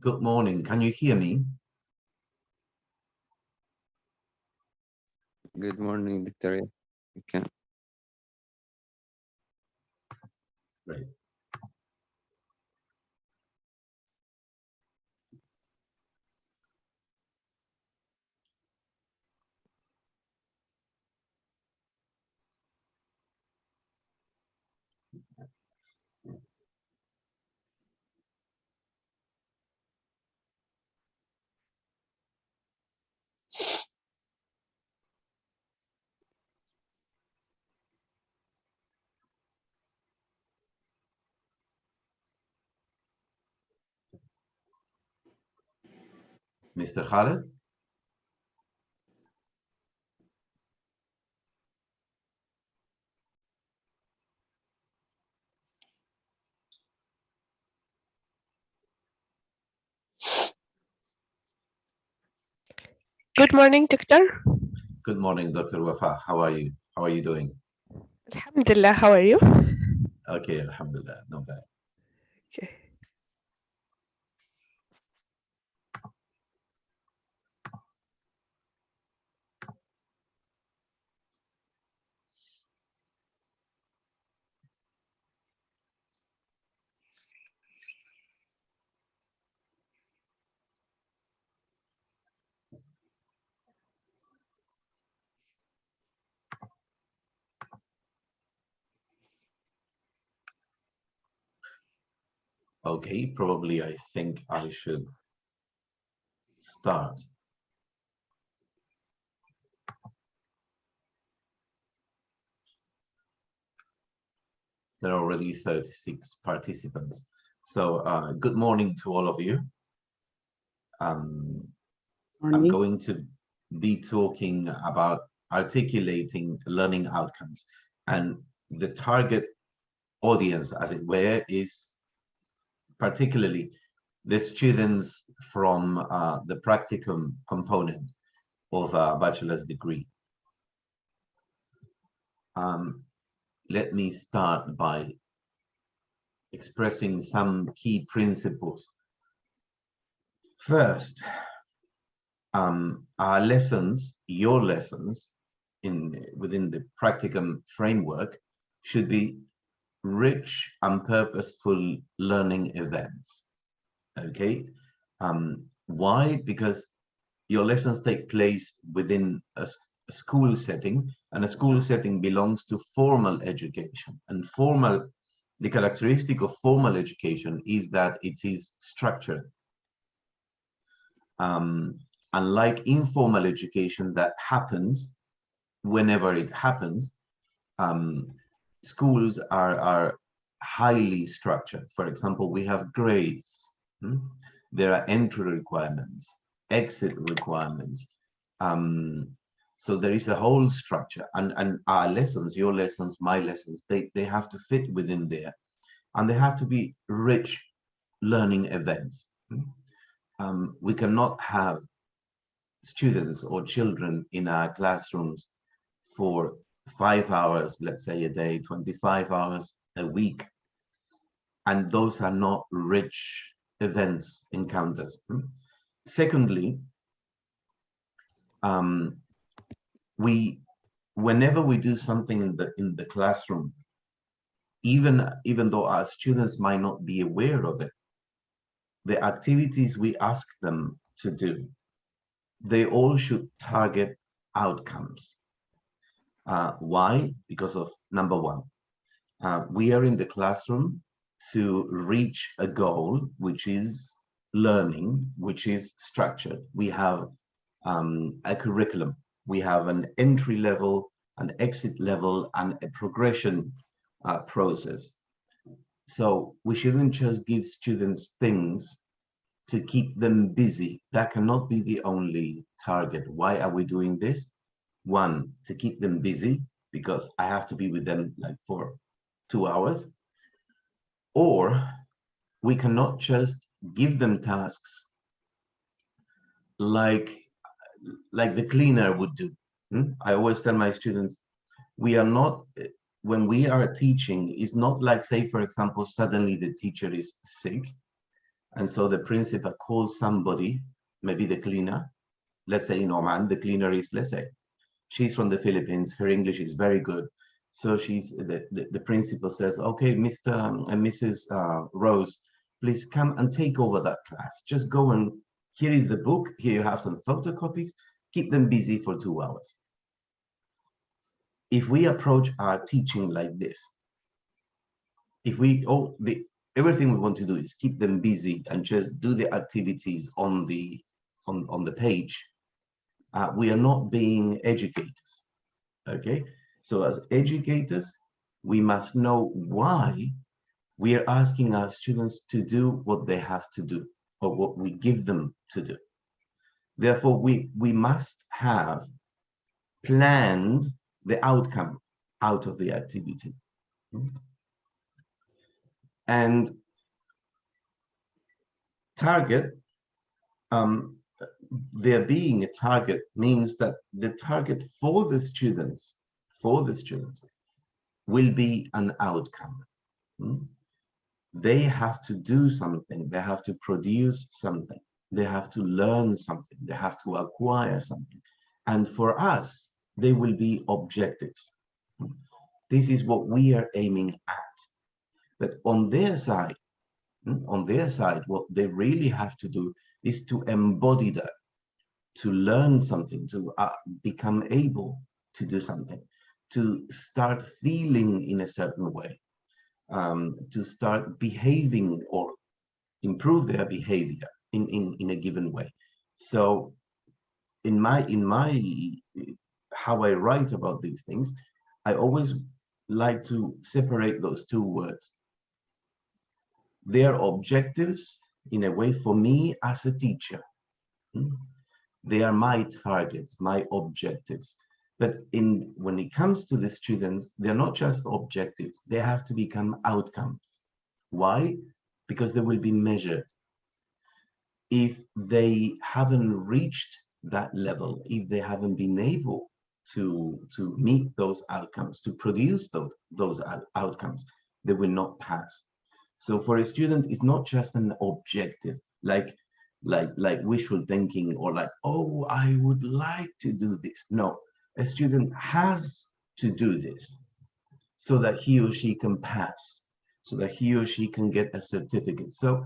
Good morning. Can you hear me? Good morning, Victoria. You can. Great. Mr. Khaled? Good morning, Doctor. Good morning, Dr. Wafa. How are you? How are you doing? Alhamdulillah, how are you? Okay, alhamdulillah, not bad. Okay. Okay, probably I think I should start. There are already 36 participants. So good morning to all of you. I'm going to be talking about articulating learning outcomes. And the target audience, as it were, is particularly the students from the practicum component of a bachelor's degree. Let me start by expressing some key principles. First, our lessons, your lessons within the practicum framework should be rich and purposeful learning events. Okay, why? Because your lessons take place within a school setting, and a school setting belongs to formal education. And the characteristic of formal education is that it is structured. Unlike informal education that happens whenever it happens, schools are highly structured. For example, we have grades. There are entry requirements, exit requirements. So there is a whole structure, and our lessons, your lessons, my lessons, they have to fit within there, and they have to be rich learning events. We cannot have students or children in our classrooms for 5 hours, let's say a day, 25 hours a week, and those are not rich events, encounters. Secondly, whenever we do something in the classroom, even though our students might not be aware of it, the activities we ask them to do, they all should target outcomes. Why? Because of number one, we are in the classroom to reach a goal, which is learning, which is structured. We have a curriculum. We have an entry level, an exit level, and a progression process. So we shouldn't just give students things to keep them busy. That cannot be the only target. Why are we doing this? One, to keep them busy, because I have to be with them like for 2 hours. Or we cannot just give them tasks like the cleaner would do. I always tell my students, we are not, when we are teaching, it's not like, say, for example, suddenly the teacher is sick And so the principal calls somebody, maybe the cleaner, let's say in Oman, the cleaner is, let's say, she's from the Philippines, her English is very good. So the principal says, okay, Mr. and Mrs. Rose, please come and take over that class. Just go and, here is the book, here you have some photocopies, keep them busy for 2 hours. If we approach our teaching like this, if we, everything we want to do is keep them busy and just do the activities on the page, we are not being educators, okay? So as educators, we must know why we are asking our students to do what they have to do or what we give them to do. Therefore, we must have planned the outcome out of the activity. And target, there being a target means that the target for the students will be an outcome. They have to do something, they have to produce something, they have to learn something, they have to acquire something. And for us, they will be objectives. This is what we are aiming at. But on their side, what they really have to do is to embody that, to learn something, to become able to do something, to start feeling in a certain way, to start behaving or improve their behavior in a given way. So in my how I write about these things, I always like to separate those two words. Their objectives, in a way, for me as a teacher, they are my targets, my objectives. But when it comes to the students, they're not just objectives, they have to become outcomes. Why? Because they will be measured. If they haven't reached that level, if they haven't been able to meet those outcomes, to produce those outcomes, they will not pass. So for a student, it's not just an objective, like wishful thinking or like, oh, I would like to do this. No, a student has to do this so that he or she can pass, so that he or she can get a certificate. So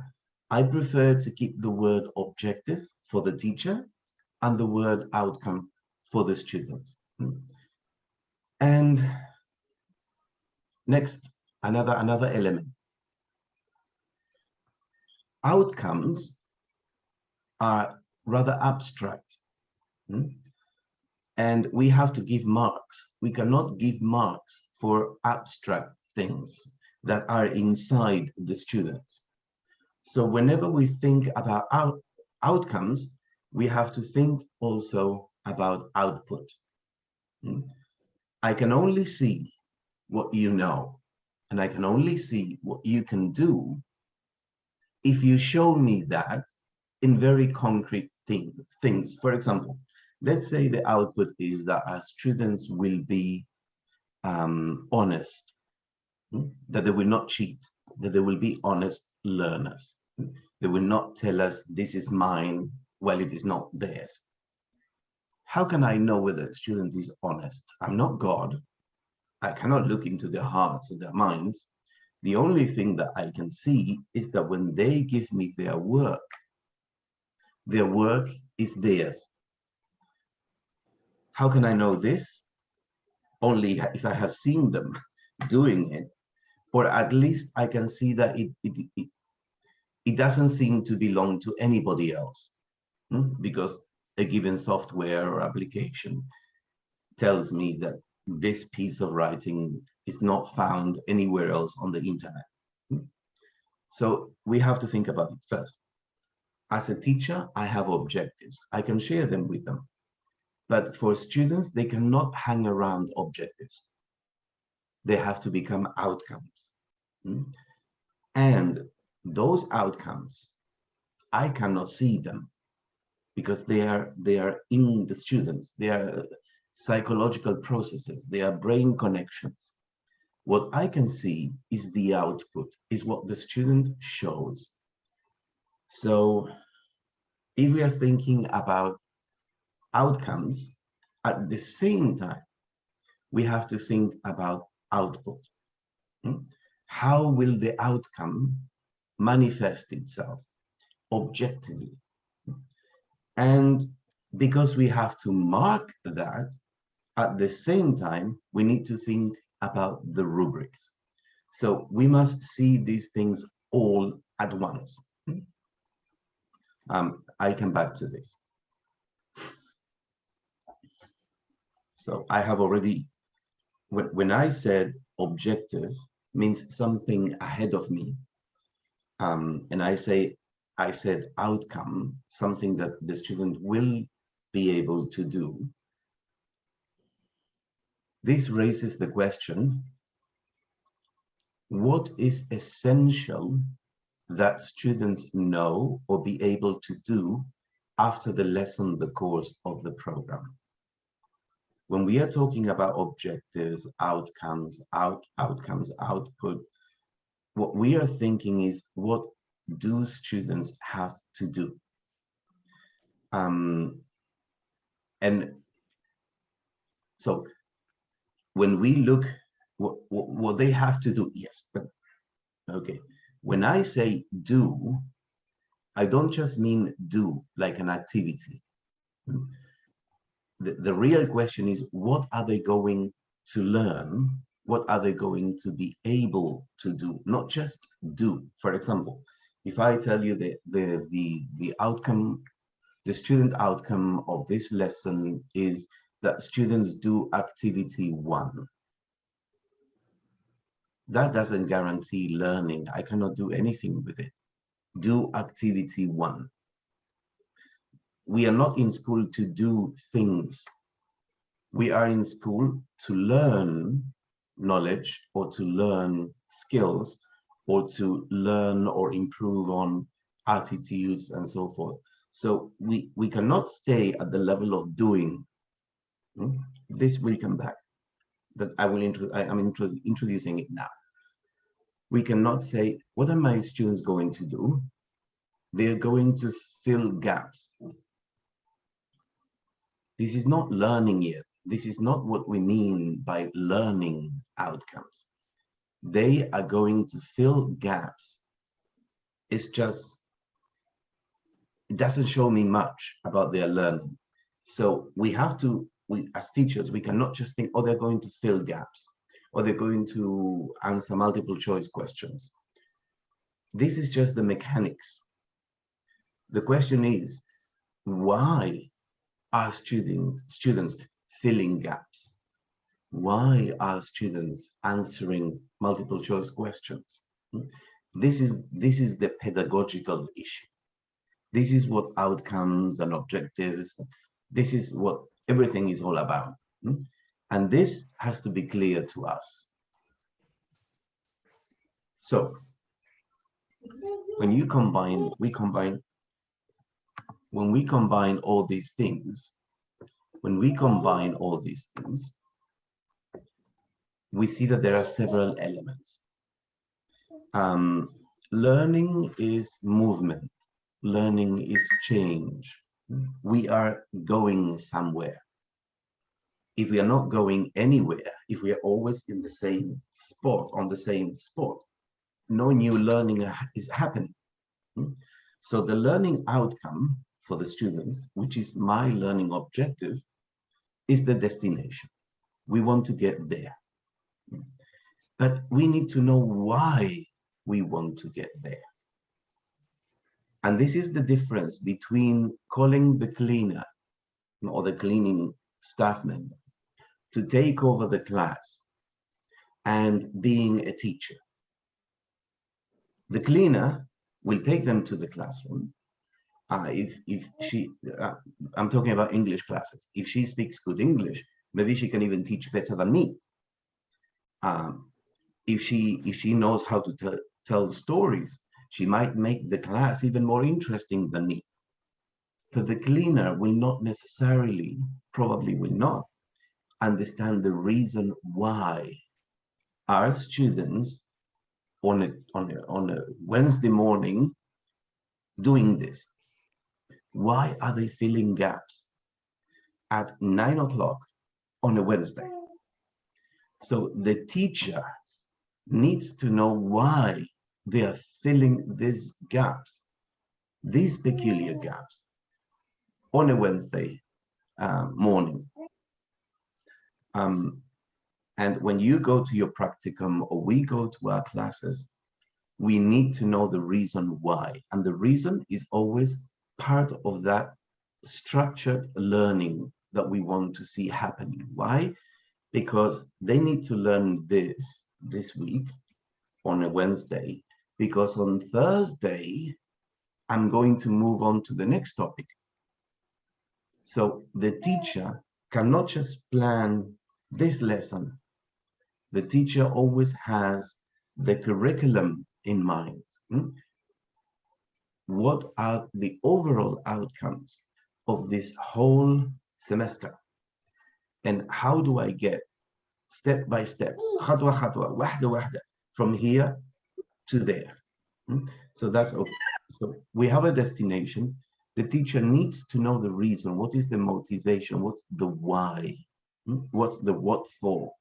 I prefer to keep the word objective for the teacher and the word outcome for the students. And next, another element. Outcomes are rather abstract. And we have to give marks. We cannot give marks for abstract things that are inside the students. So whenever we think about outcomes, we have to think also about output. I can only see what you know, and I can only see what you can do if you show me that in very concrete things. For example, let's say the output is that our students will be honest, that they will not cheat, that they will be honest learners. They will not tell us this is mine while it is not theirs. How can I know whether a student is honest? I'm not God. I cannot look into their hearts or their minds. The only thing that I can see is that when they give me their work is theirs. How can I know this? Only if I have seen them doing it, or at least I can see that it doesn't seem to belong to anybody else, because a given software or application tells me that this piece of writing is not found anywhere else on the internet. So we have to think about it first. As a teacher, I have objectives. I can share them with them. But for students, they cannot hang around objectives. They have to become outcomes. And those outcomes, I cannot see them because they are in the students. They are psychological processes. They are brain connections. What I can see is the output, is what the student shows. So if we are thinking about outcomes, at the same time, we have to think about output. How will the outcome manifest itself objectively? And because we have to mark that, at the same time, we need to think about the rubrics. So we must see these things all at once. I'll come back to this. So I have already, when I said objective means something ahead of me, and I said outcome, something that the student will be able to do. This raises the question, what is essential that students know or be able to do after the lesson, the course of the program? When we are talking about objectives, outcomes, output, what we are thinking is, what do students have to do? And so when we look what they have to do, yes, but okay. When I say do, I don't just mean do like an activity. The real question is, what are they going to learn? What are they going to be able to do? Not just do. For example, if I tell you the outcome, the student outcome of this lesson is that students do activity 1. That doesn't guarantee learning. I cannot do anything with it. Do activity 1. We are not in school to do things. We are in school to learn knowledge or to learn skills or to learn or improve on attitudes and so forth. So we cannot stay at the level of doing. This will come back. That I'm introducing it now. We cannot say, what are my students going to do? They're going to fill gaps. This is not learning yet. This is not what we mean by learning outcomes. They are going to fill gaps. It's just, it doesn't show me much about their learning. So we have to, as teachers, we cannot just think, oh, they're going to fill gaps, or they're going to answer multiple choice questions. This is just the mechanics. The question is, why are students filling gaps? Why are students answering multiple choice questions? This is the pedagogical issue. This is what outcomes and objectives, this is what everything is all about. And this has to be clear to us. So when you combine, when we combine all these things, we see that there are several elements. Learning is movement. Learning is change. We are going somewhere. If we are not going anywhere, if we are always in the same spot, on the same spot, no new learning is happening. So the learning outcome for the students, which is my learning objective, is the destination. We want to get there. But we need to know why we want to get there. And this is the difference between calling the cleaner or the cleaning staff member to take over the class and being a teacher. The cleaner will take them to the classroom. If she, I'm talking about English classes. If she speaks good English, maybe she can even teach better than me. If she knows how to tell stories, she might make the class even more interesting than me. But the cleaner will not necessarily, probably will not, understand the reason why our students on a Wednesday morning doing this? Why are they filling gaps at 9 o'clock on a Wednesday? So the teacher needs to know why they are filling these gaps, these peculiar gaps, on a Wednesday morning. And when you go to your practicum or we go to our classes, we need to know the reason why. And the reason is always part of that structured learning that we want to see happening. Why? Because they need to learn this week on a Wednesday, because on Thursday, I'm going to move on to the next topic. So the teacher cannot just plan this lesson. The teacher always has the curriculum in mind. What are the overall outcomes of this whole semester? And how do I get step by step, خطوة خطوة, واحدة واحدة, from here to there? So that's okay. So we have a destination. The teacher needs to know the reason. What is the motivation? What's the why? What's the what for?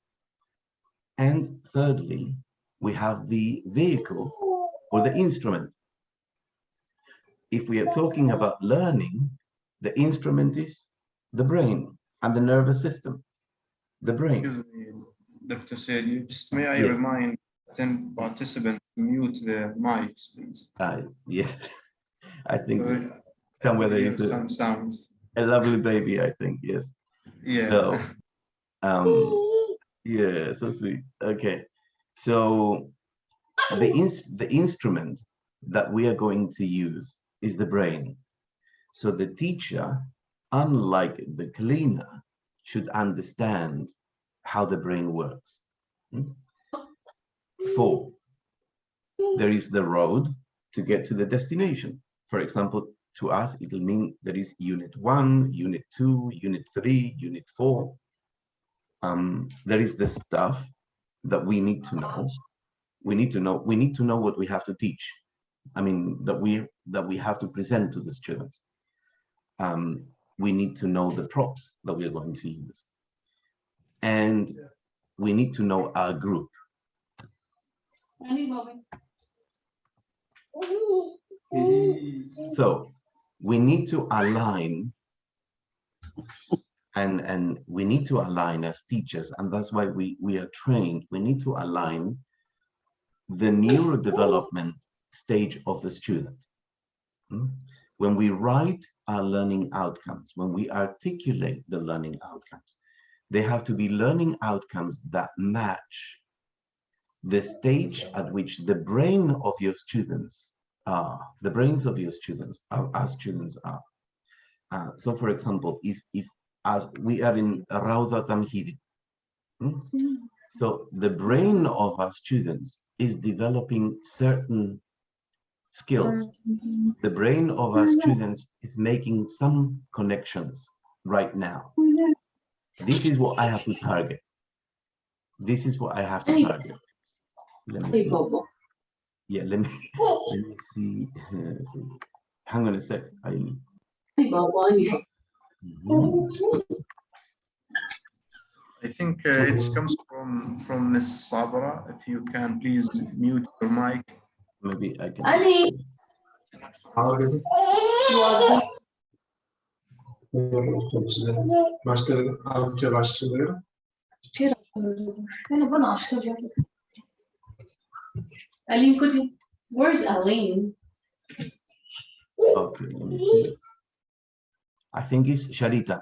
And thirdly, we have the vehicle or the instrument. If we are talking about learning, the instrument is the brain and the nervous system. The brain. Excuse me, Dr. Said, just may I Yes. remind 10 participants to mute their mics, please? Yes, I think We somewhere there hear is some sounds. a lovely baby, I think, yes. Yeah. So, yeah, so sweet. Okay, so the instrument that we are going to use is the brain. So the teacher, unlike the cleaner, should understand how the brain works. 4, there is the road to get to the destination. For example, to us, it'll mean there is unit 1, unit 2, unit 3, unit 4. There is the stuff that we need to know. We need to know what we have to teach. I mean, that we have to present to the students. We need to know the props that we're going to use. And we need to know our group. So we need to align, and we need to align as teachers, and that's why we are trained. We need to align the neurodevelopment stage of the student. When we write our learning outcomes, when we articulate the learning outcomes, they have to be learning outcomes that match the stage at which the brain of your students are, the brains of your students are, our students are. So for example, if as we are in Rawda Tamhidi, so the brain of our students is developing certain skills. The brain of our students is making some connections right now. This is what I have to target. This is what I have to target. Let me see. Yeah, let me see. Hang on a sec. I think it comes from Miss Sabra. If you can please mute your mic. Maybe I can. Aline, where's Aline? Okay, let me see. I think it's Sharita.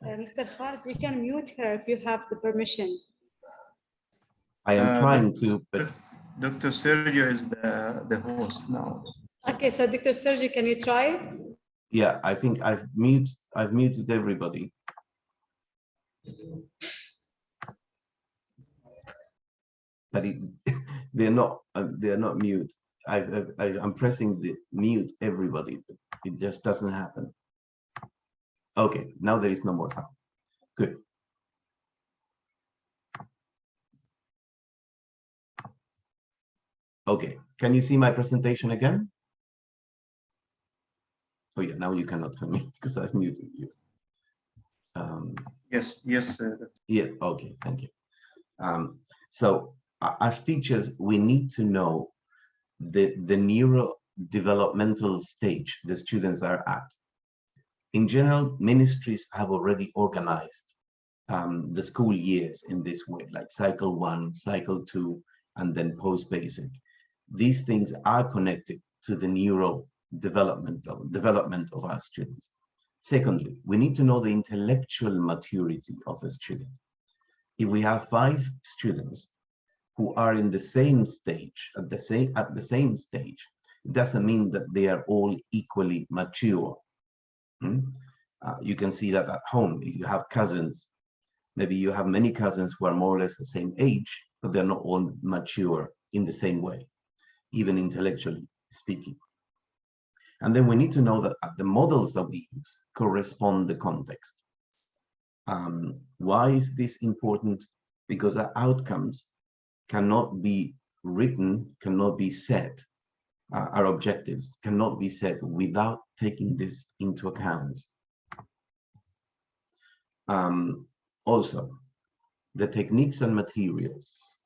Mr. Khalid, you can mute her if you have the permission. I am trying to, but Dr. Sergio is the host now. Okay, so Dr. Sergio, can you try it? yeah, I think I've muted everybody. But they're not mute. I'm pressing the mute everybody, but it just doesn't happen. Okay, now there is no more sound. Good. Okay, can you see my presentation again? Oh yeah, now you cannot tell me because I've muted you. Yes, yes. Yeah, okay, thank you. So as teachers, we need to know the neurodevelopmental stage the students are at. In general, ministries have already organized the school years in this way, like cycle 1, cycle 2, and then post-basic. These things are connected to the development of our students. Secondly, we need to know the intellectual maturity of a student. If we have 5 students who are in the same stage, at the same stage, it doesn't mean that they are all equally mature. You can see that at home. If you have cousins, maybe you have many cousins who are more or less the same age, but they're not all mature in the same way, even intellectually speaking. And then we need to know that the models that we use correspond the context. Why is this important? Because our outcomes cannot be written, cannot be set, our objectives cannot be set without taking this into account. Also, the techniques and materials,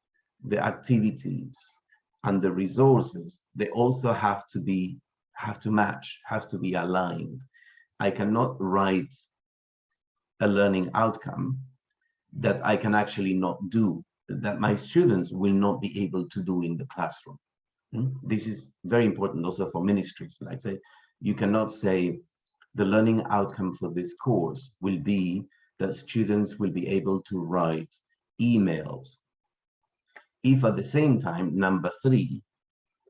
the activities, and the resources, they also have to match, have to be aligned. I cannot write a learning outcome that I can actually not do, that my students will not be able to do in the classroom. This is very important also for ministries. Like say, you cannot say the learning outcome for this course will be that students will be able to write emails. If at the same time, number 3,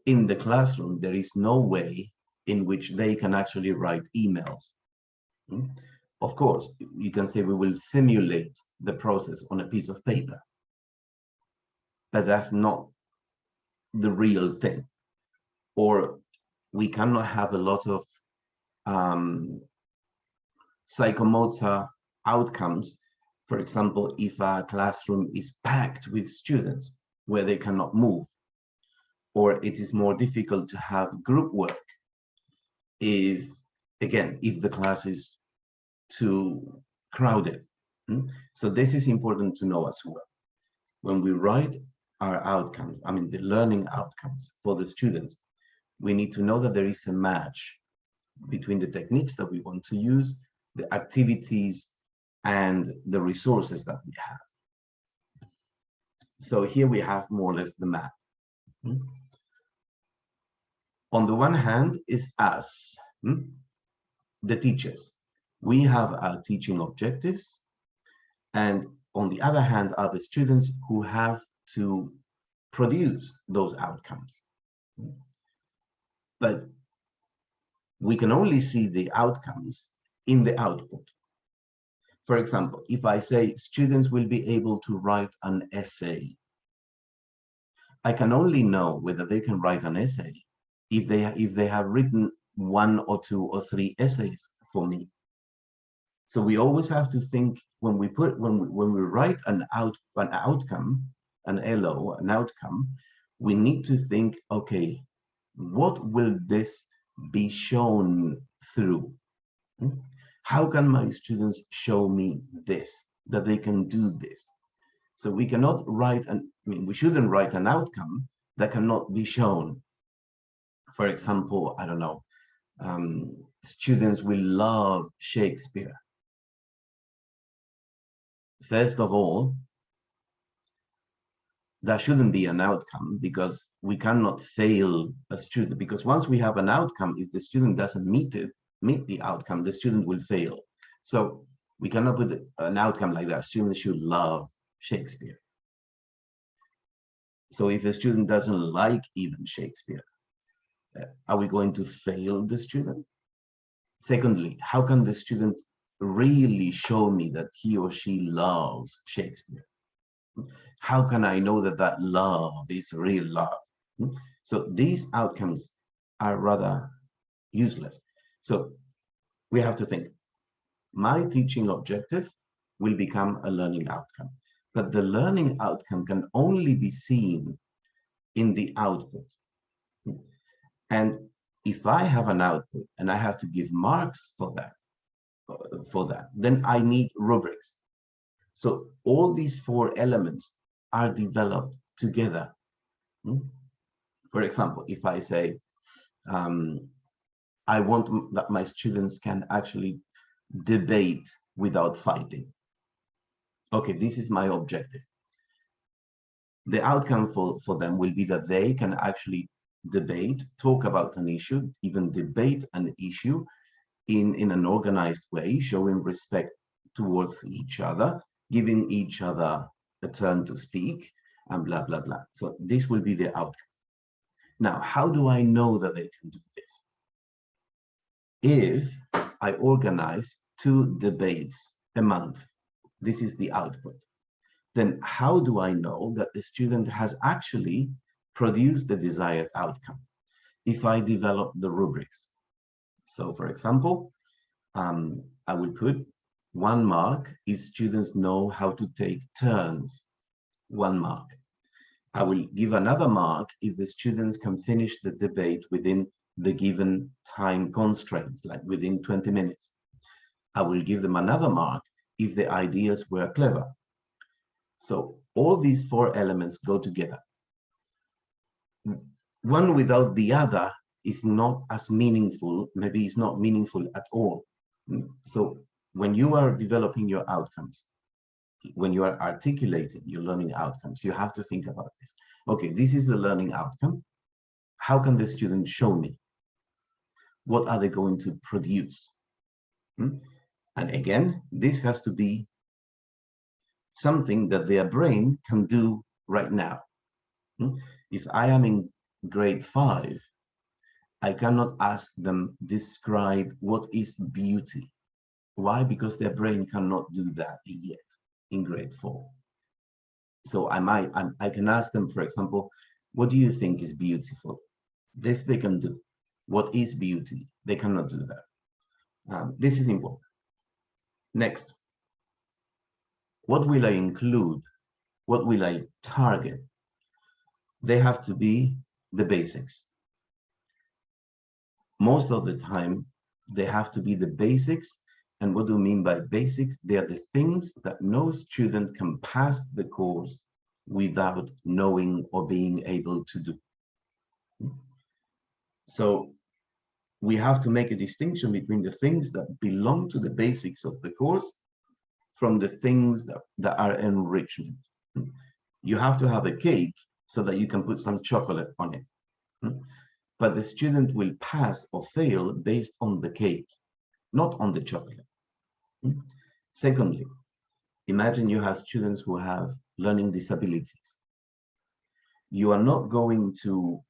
in the classroom, there is no way in which they can actually write emails. Of course, you can say we will simulate the process on a piece of paper, but that's not the real thing. Or we cannot have a lot of psychomotor outcomes. For example, if a classroom is packed with students where they cannot move, or it is more difficult to have group work if the class is too crowded. So this is important to know as well. When we write our outcomes, I mean the learning outcomes for the students, we need to know that there is a match between the techniques that we want to use, the activities, and the resources that we have. So here we have more or less the map. On the one hand is us, the teachers. We have our teaching objectives, and on the other hand are the students who have to produce those outcomes. But we can only see the outcomes in the output. For example, if I say students will be able to write an essay, I can only know whether they can write an essay if they have written 1 or 2 or 3 essays for me. So we always have to think when we write an outcome, an LO, an outcome, we need to think, okay, what will this be shown through? How can my students show me this, that they can do this? So we cannot write we shouldn't write an outcome that cannot be shown. For example, I don't know, students will love Shakespeare. First of all, that shouldn't be an outcome because we cannot fail a student, because once we have an outcome, if the student doesn't meet the outcome, the student will fail. So we cannot put an outcome like that. Students should love Shakespeare. So if a student doesn't like even Shakespeare, are we going to fail the student? Secondly, how can the student really show me that he or she loves Shakespeare? How can I know that that love is real love? So these outcomes are rather useless. So we have to think, my teaching objective will become a learning outcome, but the learning outcome can only be seen in the output. And if I have an output and I have to give marks for that, then I need rubrics. So all these four elements are developed together. For example, if I say, I want that my students can actually debate without fighting. Okay, this is my objective. The outcome for them will be that they can actually debate, talk about an issue, even debate an issue in an organized way, showing respect towards each other, giving each other a turn to speak, and blah, blah, blah. So this will be the outcome. Now, how do I know that they can do this? If I organize 2 debates a month, this is the output. Then how do I know that the student has actually produced the desired outcome? If I develop the rubrics. So for example, I will put 1 mark if students know how to take turns, 1 mark. I will give another mark if the students can finish the debate within the given time constraints, like within 20 minutes. I will give them another mark if the ideas were clever. So all these 4 elements go together. One without the other is not as meaningful, maybe it's not meaningful at all. So when you are developing your outcomes, when you are articulating your learning outcomes, you have to think about this. Okay, this is the learning outcome. How can the student show me? What are they going to produce? And again, this has to be something that their brain can do right now. If I am in grade 5, I cannot ask them describe what is beauty. Why? Because their brain cannot do that yet in grade 4. So I can ask them, for example, what do you think is beautiful? This they can do. What is beauty? They cannot do that. This is important. Next, what will I include? What will I target? They have to be the basics. Most of the time, they have to be the basics. And what do we mean by basics? They are the things that no student can pass the course without knowing or being able to do. So we have to make a distinction between the things that belong to the basics of the course from the things that are enrichment. You have to have a cake so that you can put some chocolate on it. But the student will pass or fail based on the cake, not on the chocolate. Secondly, imagine you have students who have learning disabilities. You are not going to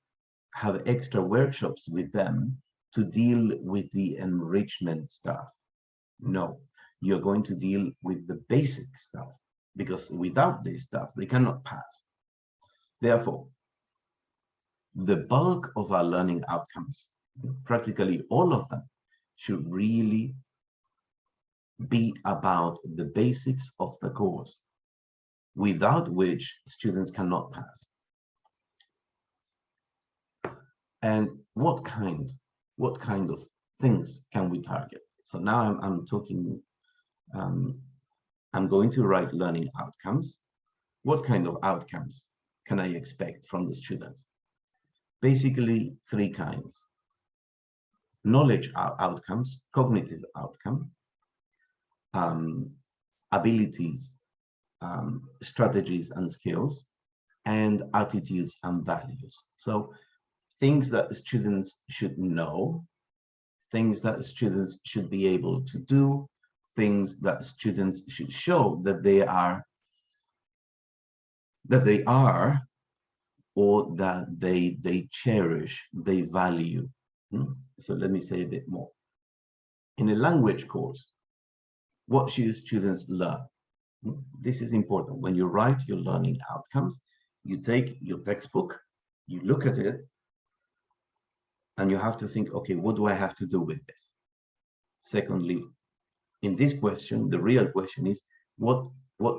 have extra workshops with them to deal with the enrichment stuff. No, you're going to deal with the basic stuff, because without this stuff, they cannot pass. Therefore, the bulk of our learning outcomes, practically all of them, should really be about the basics of the course, without which students cannot pass. And what kind of things can we target? So now I'm talking, I'm going to write learning outcomes. What kind of outcomes can I expect from the students? Basically 3 kinds: knowledge outcomes, cognitive outcome, abilities, strategies and skills, and attitudes and values. So things that students should know, things that students should be able to do, things that students should show that they are, or that they cherish, they value. So let me say a bit more. In a language course, what should students learn? This is important. When you write your learning outcomes, you take your textbook, you look at it, and you have to think, okay, what do I have to do with this? Secondly, in this question, the real question is, what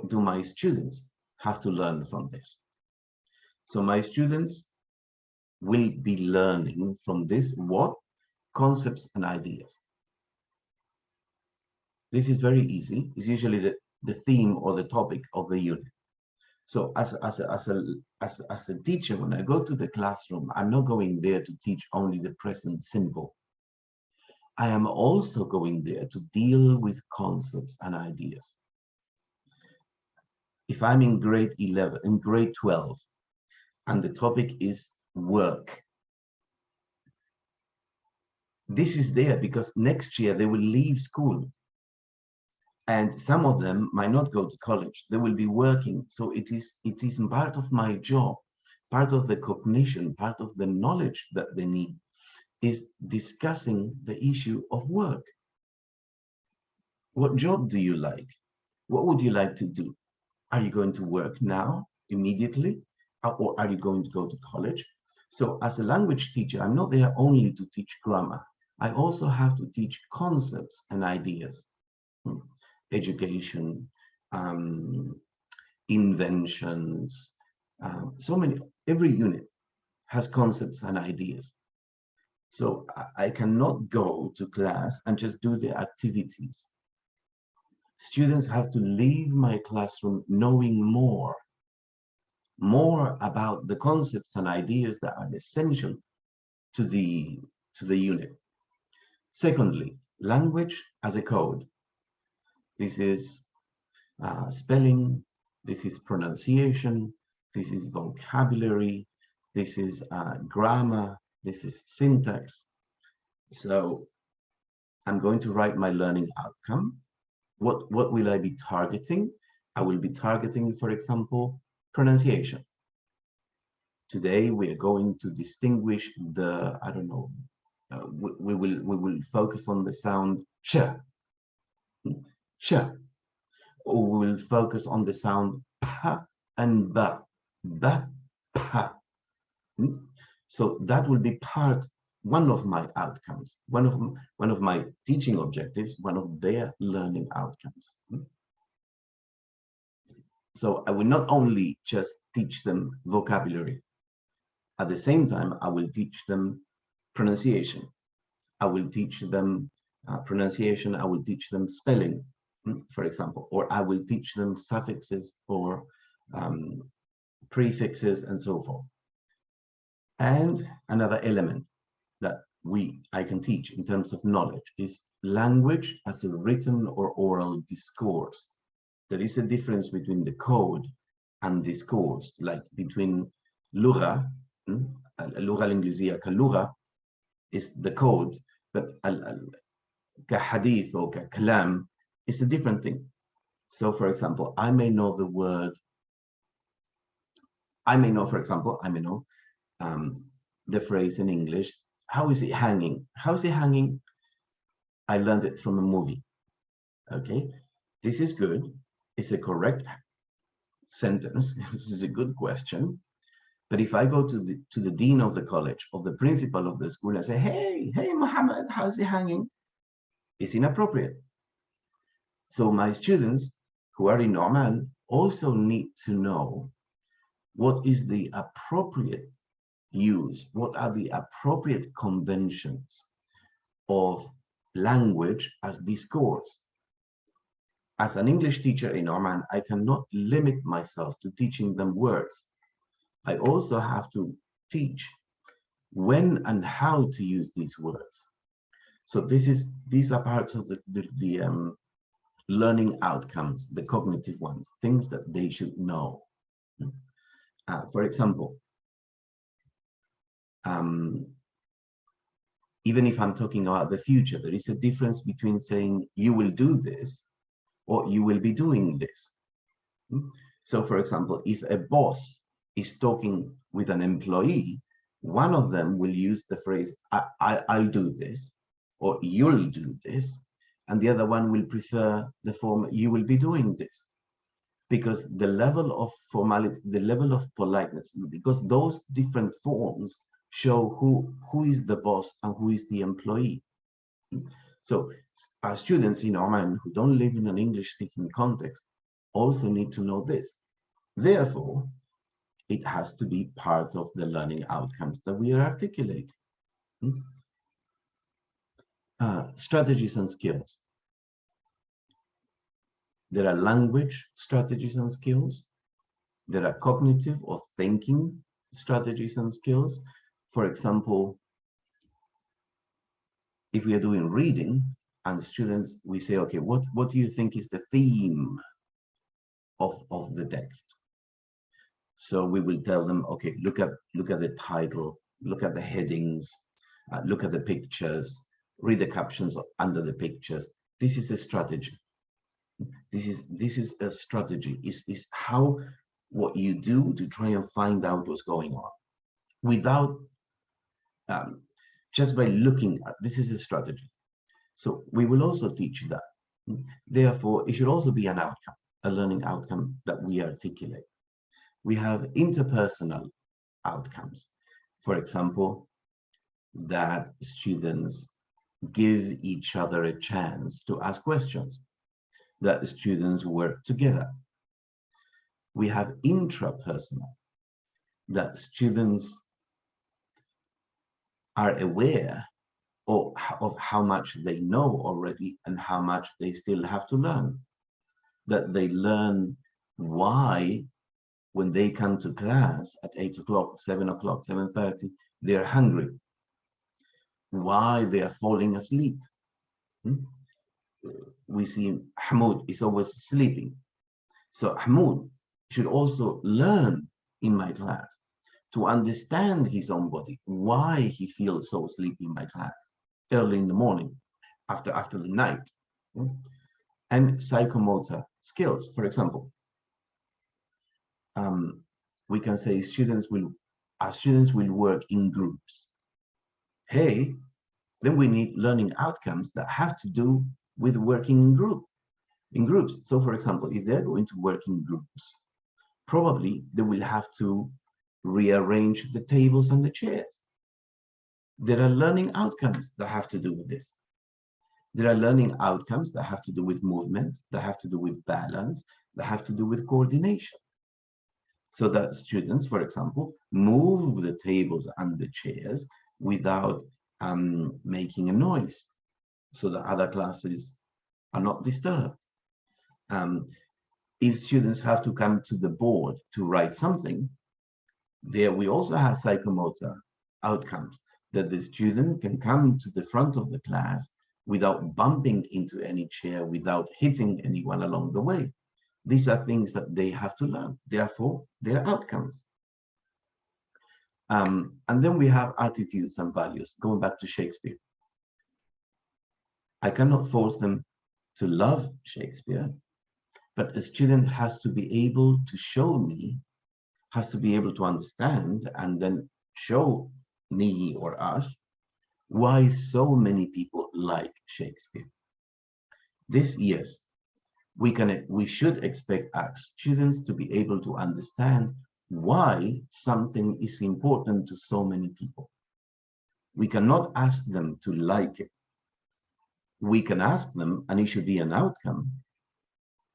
do my students have to learn from this? So my students will be learning from this what? Concepts and ideas. This is very easy. It's usually the theme or the topic of the unit. So as a teacher, when I go to the classroom, I'm not going there to teach only the present simple. I am also going there to deal with concepts and ideas. If I'm in grade 11, in grade 12, and the topic is work, this is there because next year they will leave school. And some of them might not go to college. They will be working. So it is part of my job, part of the cognition, part of the knowledge that they need is discussing the issue of work. What job do you like? What would you like to do? Are you going to work now, immediately? Or are you going to go to college? So as a language teacher, I'm not there only to teach grammar. I also have to teach concepts and ideas. Education, inventions, so many, every unit has concepts and ideas. So I cannot go to class and just do the activities. Students have to leave my classroom knowing more about the concepts and ideas that are essential to the unit. Secondly, language as a code. This is spelling, this is pronunciation, this is vocabulary, this is grammar, this is syntax. So I'm going to write my learning outcome. What will I be targeting? I will be targeting, for example, pronunciation. Today we are going to distinguish the, I don't know, we will focus on the sound ch, ch, or we will focus on the sound pa and ba, pa. So that will be one of my outcomes, one of my teaching objectives, one of their learning outcomes. So I will not only just teach them vocabulary. At the same time, I will teach them pronunciation. I will teach them pronunciation. I will teach them spelling, for example, or I will teach them suffixes or prefixes and so forth. And another element that I can teach in terms of knowledge is language as a written or oral discourse. There is a difference between the code and discourse, like between lugha, اللغة الإنجليزية كلغة is the code, but كحديث or ككلام is a different thing. So for example, I may know the word, I may know the phrase in English, how is it hanging? How is it hanging? I learned it from a movie. Okay, this is good. It's a correct sentence. This is a good question. But if I go to the dean of the college, of the principal of the school, and say, hey, Mohammed, how's it hanging? It's inappropriate. So my students who are in Oman also need to know what is the appropriate use, what are the appropriate conventions of language as discourse. As an English teacher in Oman, I cannot limit myself to teaching them words. I also have to teach when and how to use these words. So these are parts of the learning outcomes, the cognitive ones, things that they should know. For example, even if I'm talking about the future, there is a difference between saying you will do this or you will be doing this. So for example, if a boss is talking with an employee, one of them will use the phrase, I'll do this, or you'll do this, and the other one will prefer the form, you will be doing this. Because the level of formality, the level of politeness, because those different forms show who is the boss and who is the employee. So our students in Oman who don't live in an English-speaking context also need to know this. Therefore, it has to be part of the learning outcomes that we are articulating. Strategies and skills. There are language strategies and skills. There are cognitive or thinking strategies and skills. For example, if we are doing reading and students, we say, okay, what do you think is the theme of the text? So we will tell them, okay, look at the title, look at the headings, look at the pictures, read the captions under the pictures. This is a strategy. This is a strategy. Is how what you do to try and find out what's going on without just by looking at. This is a strategy. So we will also teach that. Therefore, it should also be an outcome, a learning outcome that we articulate. We have interpersonal outcomes. For example, that students give each other a chance to ask questions, that students work together. We have intrapersonal, that students are aware of how much they know already and how much they still have to learn, that they learn why when they come to class at 8 o'clock, 7 o'clock, 7:30, they're hungry, why they are falling asleep. We see Hamoud is always sleeping. So Hamoud should also learn in my class to understand his own body, why he feels so sleepy in my class, early in the morning, after the night. And psychomotor skills, for example. We can say our students will work in groups. Hey, then we need learning outcomes that have to do with working in groups. So for example, if they're going to work in groups, probably they will have to rearrange the tables and the chairs. There are learning outcomes that have to do with this. There are learning outcomes that have to do with movement, that have to do with balance, that have to do with coordination. So that students, for example, move the tables and the chairs without making a noise, so that other classes are not disturbed. If students have to come to the board to write something, there we also have psychomotor outcomes, that the student can come to the front of the class without bumping into any chair, without hitting anyone along the way. These are things that they have to learn. Therefore, they're outcomes. And then we have attitudes and values, going back to Shakespeare. I cannot force them to love Shakespeare, but a student has to be able to show me, has to be able to understand, and then show me or us why so many people like Shakespeare. This, yes, we should expect our students to be able to understand why something is important to so many people. We cannot ask them to like it. We can ask them, and it should be an outcome,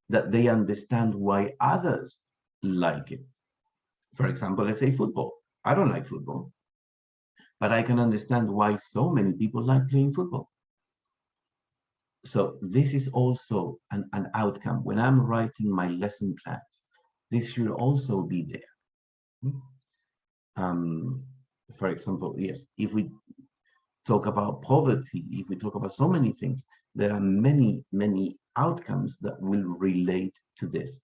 that they understand why others like it. For example, let's say football. I don't like football, but I can understand why so many people like playing football. So this is also an outcome. When I'm writing my lesson plans, this should also be there. For example, yes, if we talk about poverty, if we talk about so many things, there are many, many outcomes that will relate to this.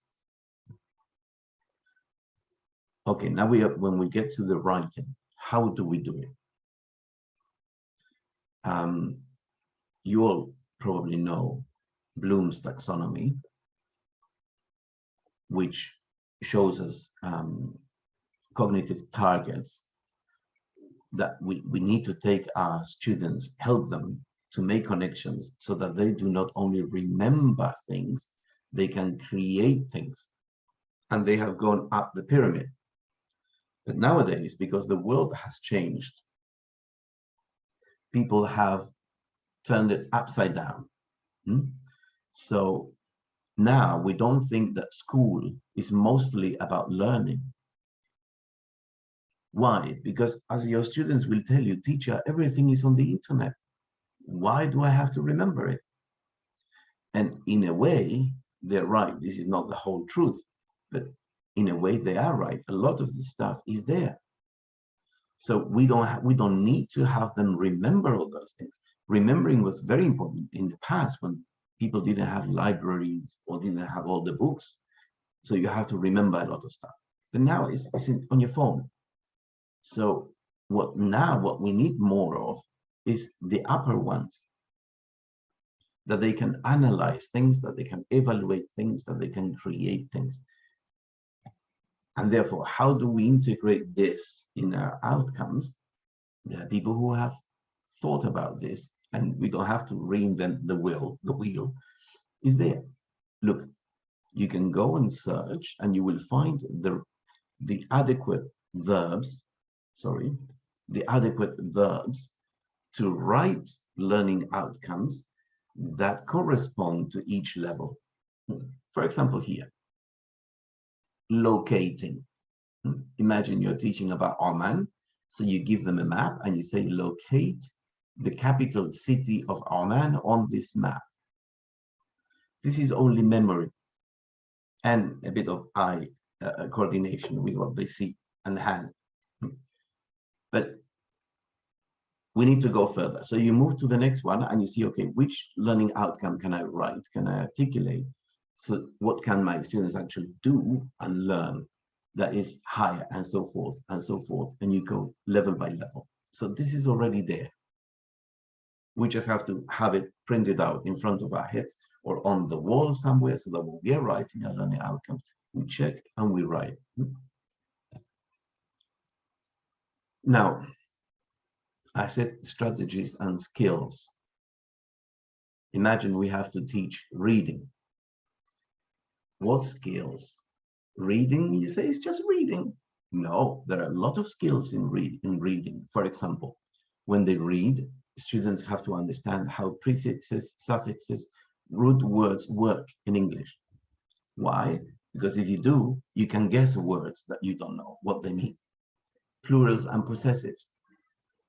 Okay, now when we get to the writing, how do we do it? You all probably know Bloom's taxonomy, which shows us cognitive targets that we need to take our students, help them to make connections so that they do not only remember things, they can create things. And they have gone up the pyramid. But nowadays, because the world has changed, people have turned it upside down. So now we don't think that school is mostly about learning. Why? Because as your students will tell you, teacher, everything is on the internet. Why do I have to remember it? And in a way, they're right. This is not the whole truth, but in a way they are right. A lot of the stuff is there. So we don't need to have them remember all those things. Remembering was very important in the past when people didn't have libraries or didn't have all the books. So you have to remember a lot of stuff. But now it's on your phone. So what we need more of is the upper ones, that they can analyze things, that they can evaluate things, that they can create things. And therefore, how do we integrate this in our outcomes? There are people who have thought about this, and we don't have to reinvent the wheel. The wheel is there. Look, you can go and search, and you will find the adequate verbs, the adequate verbs to write learning outcomes that correspond to each level. For example, here, locating. Imagine you're teaching about Oman, so you give them a map and you say, locate the capital city of Oman on this map. This is only memory and a bit of eye coordination with what they see and hand. But we need to go further. So you move to the next one and you see, okay, which learning outcome can I write, can I articulate? So what can my students actually do and learn that is higher, and so forth and so forth. And you go level by level. So this is already there. We just have to have it printed out in front of our heads or on the wall somewhere, so that when we are writing our learning outcomes, we check and we write. Now, I said strategies and skills. Imagine we have to teach reading. What skills? Reading, you say, it's just reading. No, there are a lot of skills in reading. For example, when they read, students have to understand how prefixes, suffixes, root words work in English. Why? Because if you do, you can guess words that you don't know what they mean. Plurals and possessives.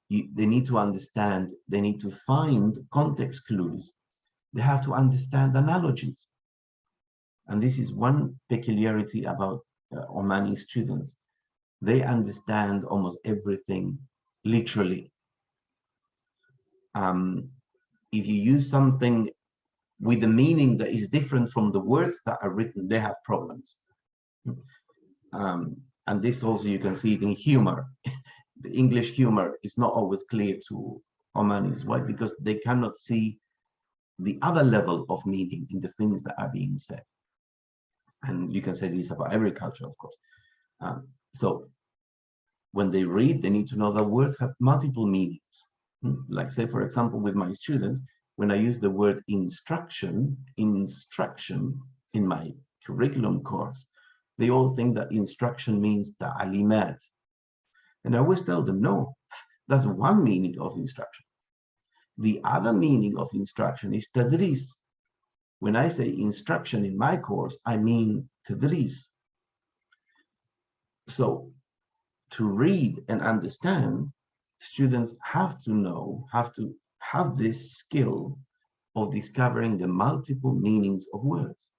They need to understand, they need to find context clues. They have to understand analogies. And this is one peculiarity about Omani students. They understand almost everything literally. If you use something with a meaning that is different from the words that are written, they have problems. And this also you can see it in humor. The English humor is not always clear to Omanis. Why? Because they cannot see the other level of meaning in the things that are being said. And you can say this about every culture, of course. So when they read, they need to know that words have multiple meanings. Like say, for example, with my students, when I use the word instruction in my curriculum course, they all think that instruction means ta'alimat. And I always tell them, no, that's one meaning of instruction. The other meaning of instruction is tadris. When I say instruction in my course, I mean tadris. So to read and understand, students have to know, have to have this skill of discovering the multiple meanings of words.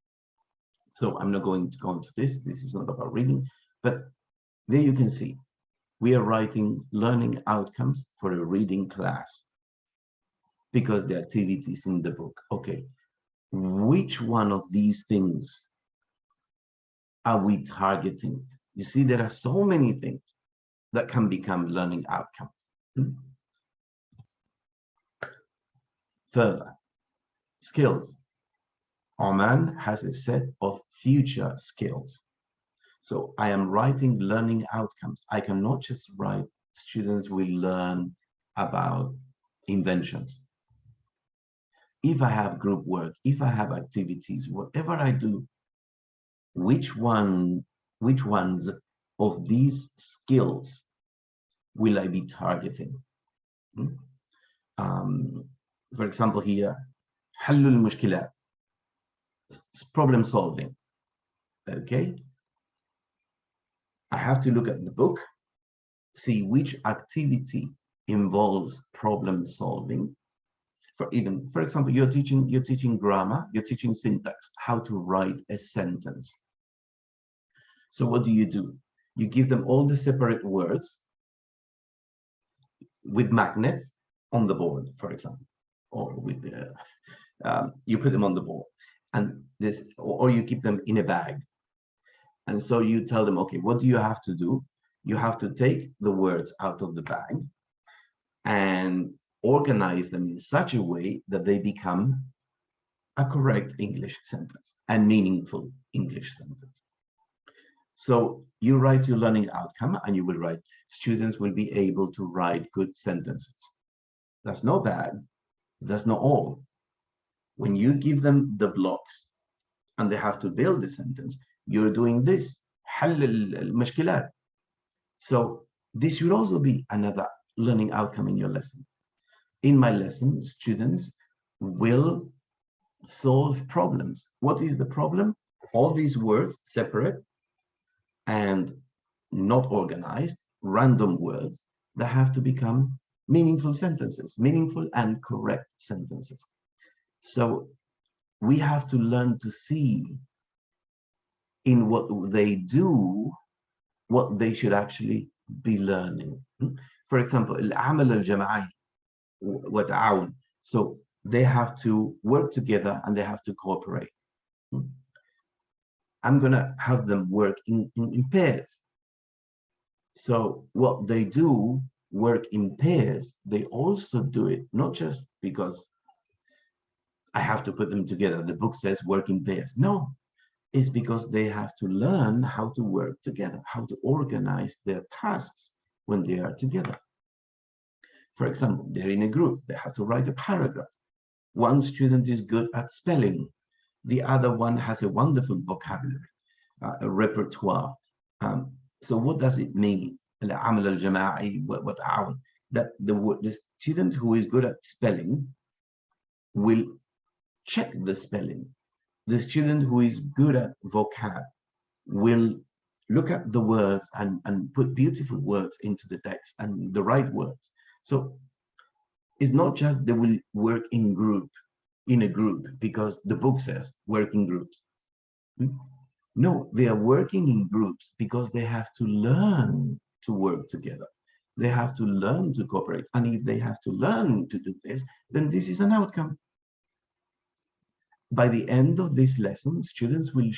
So I'm not going to go into this. This is not about reading, but there you can see we are writing learning outcomes for a reading class because the activity is in the book. Okay, which one of these things are we targeting? You see, there are so many things that can become learning outcomes. Further, skills. Oman has a set of future skills. So I am writing learning outcomes. I cannot just write students will learn about inventions. If I have group work, if I have activities, whatever I do, which ones of these skills will I be targeting? For example, here, حل المشكلات, problem solving. Okay, I have to look at the book see which activity involves problem solving. For example, you're teaching grammar, you're teaching syntax, how to write a sentence. So what do? You give them all the separate words with magnets on the board, for example, or with the you put them on the board, and this, or you keep them in a bag. And so you tell them, okay, what do you have to do? You have to take the words out of the bag and organize them in such a way that they become a correct English sentence and meaningful English sentence. So you write your learning outcome, and you will write, students will be able to write good sentences. That's not bad. That's not all. When you give them the blocks and they have to build the sentence, you're doing this. حل المشكلات. So this should also be another learning outcome in your lesson. In my lesson, students will solve problems. What is the problem? All these words separate and not organized, random words that have to become meaningful sentences, meaningful and correct sentences. So we have to learn to see in what they do, what they should actually be learning. For example, العمل الجماعي والتعاون. So they have to work together and they have to cooperate. I'm going to have them work in pairs. So what they do, work in pairs, they also do it, not just because I have to put them together. The book says work in pairs. No, it's because they have to learn how to work together, how to organize their tasks when they are together. For example, they're in a group, they have to write a paragraph. One student is good at spelling. The other one has a wonderful vocabulary, a repertoire. So what does it mean? That the student who is good at spelling will check the spelling. The student who is good at vocab will look at the words and put beautiful words into the text and the right words. So it's not just they will work in a group because the book says work in groups. No, they are working in groups because they have to learn to work together. They have to learn to cooperate. And if they have to learn to do this, then this is an outcome. By the end of this lesson, students will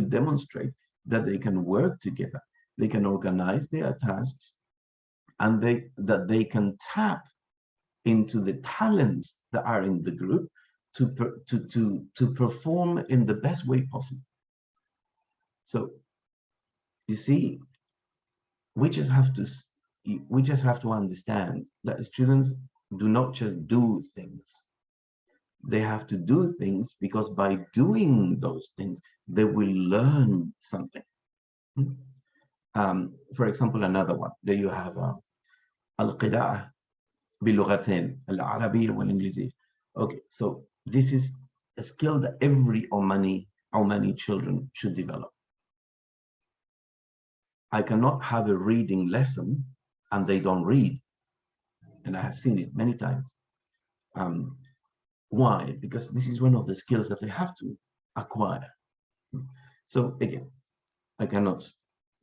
demonstrate that they can work together. They can organize their tasks, and that they can tap into the talents that are in the group to perform in the best way possible. So you see, we just have to understand that students do not just do things. They have to do things because by doing those things, they will learn something. For example, another one, there you have القراءة بلغتين العربية والإنجليزية. Okay, so this is a skill that every Omani children should develop. I cannot have a reading lesson and they don't read, and I have seen it many times. Why? Because this is one of the skills that they have to acquire. So again, I cannot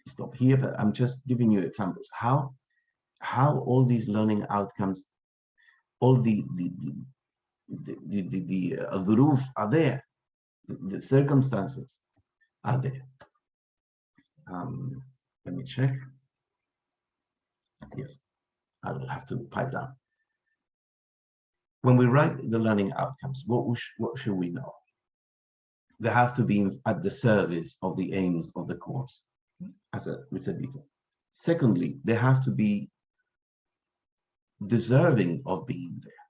stop here, but I'm just giving you examples how all these learning outcomes, all the dhuruf are there, the circumstances are there. Let me check. Yes, I will have to pipe down. When we write the learning outcomes, what should we know? They have to be at the service of the aims of the course, as we said before. Secondly, they have to be deserving of being there.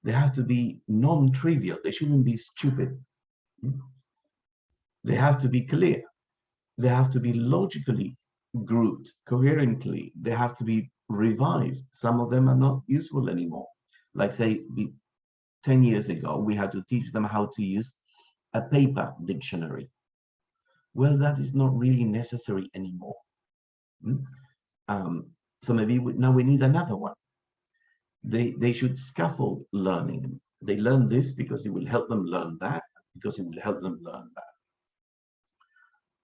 They have to be non-trivial. They shouldn't be stupid. They have to be clear. They have to be logically grouped, coherently. They have to be revised. Some of them are not useful anymore. Like say, 10 years ago, we had to teach them how to use a paper dictionary. Well, that is not really necessary anymore. So maybe now we need another one. They should scaffold learning. They learn this because it will help them learn that, because it will help them learn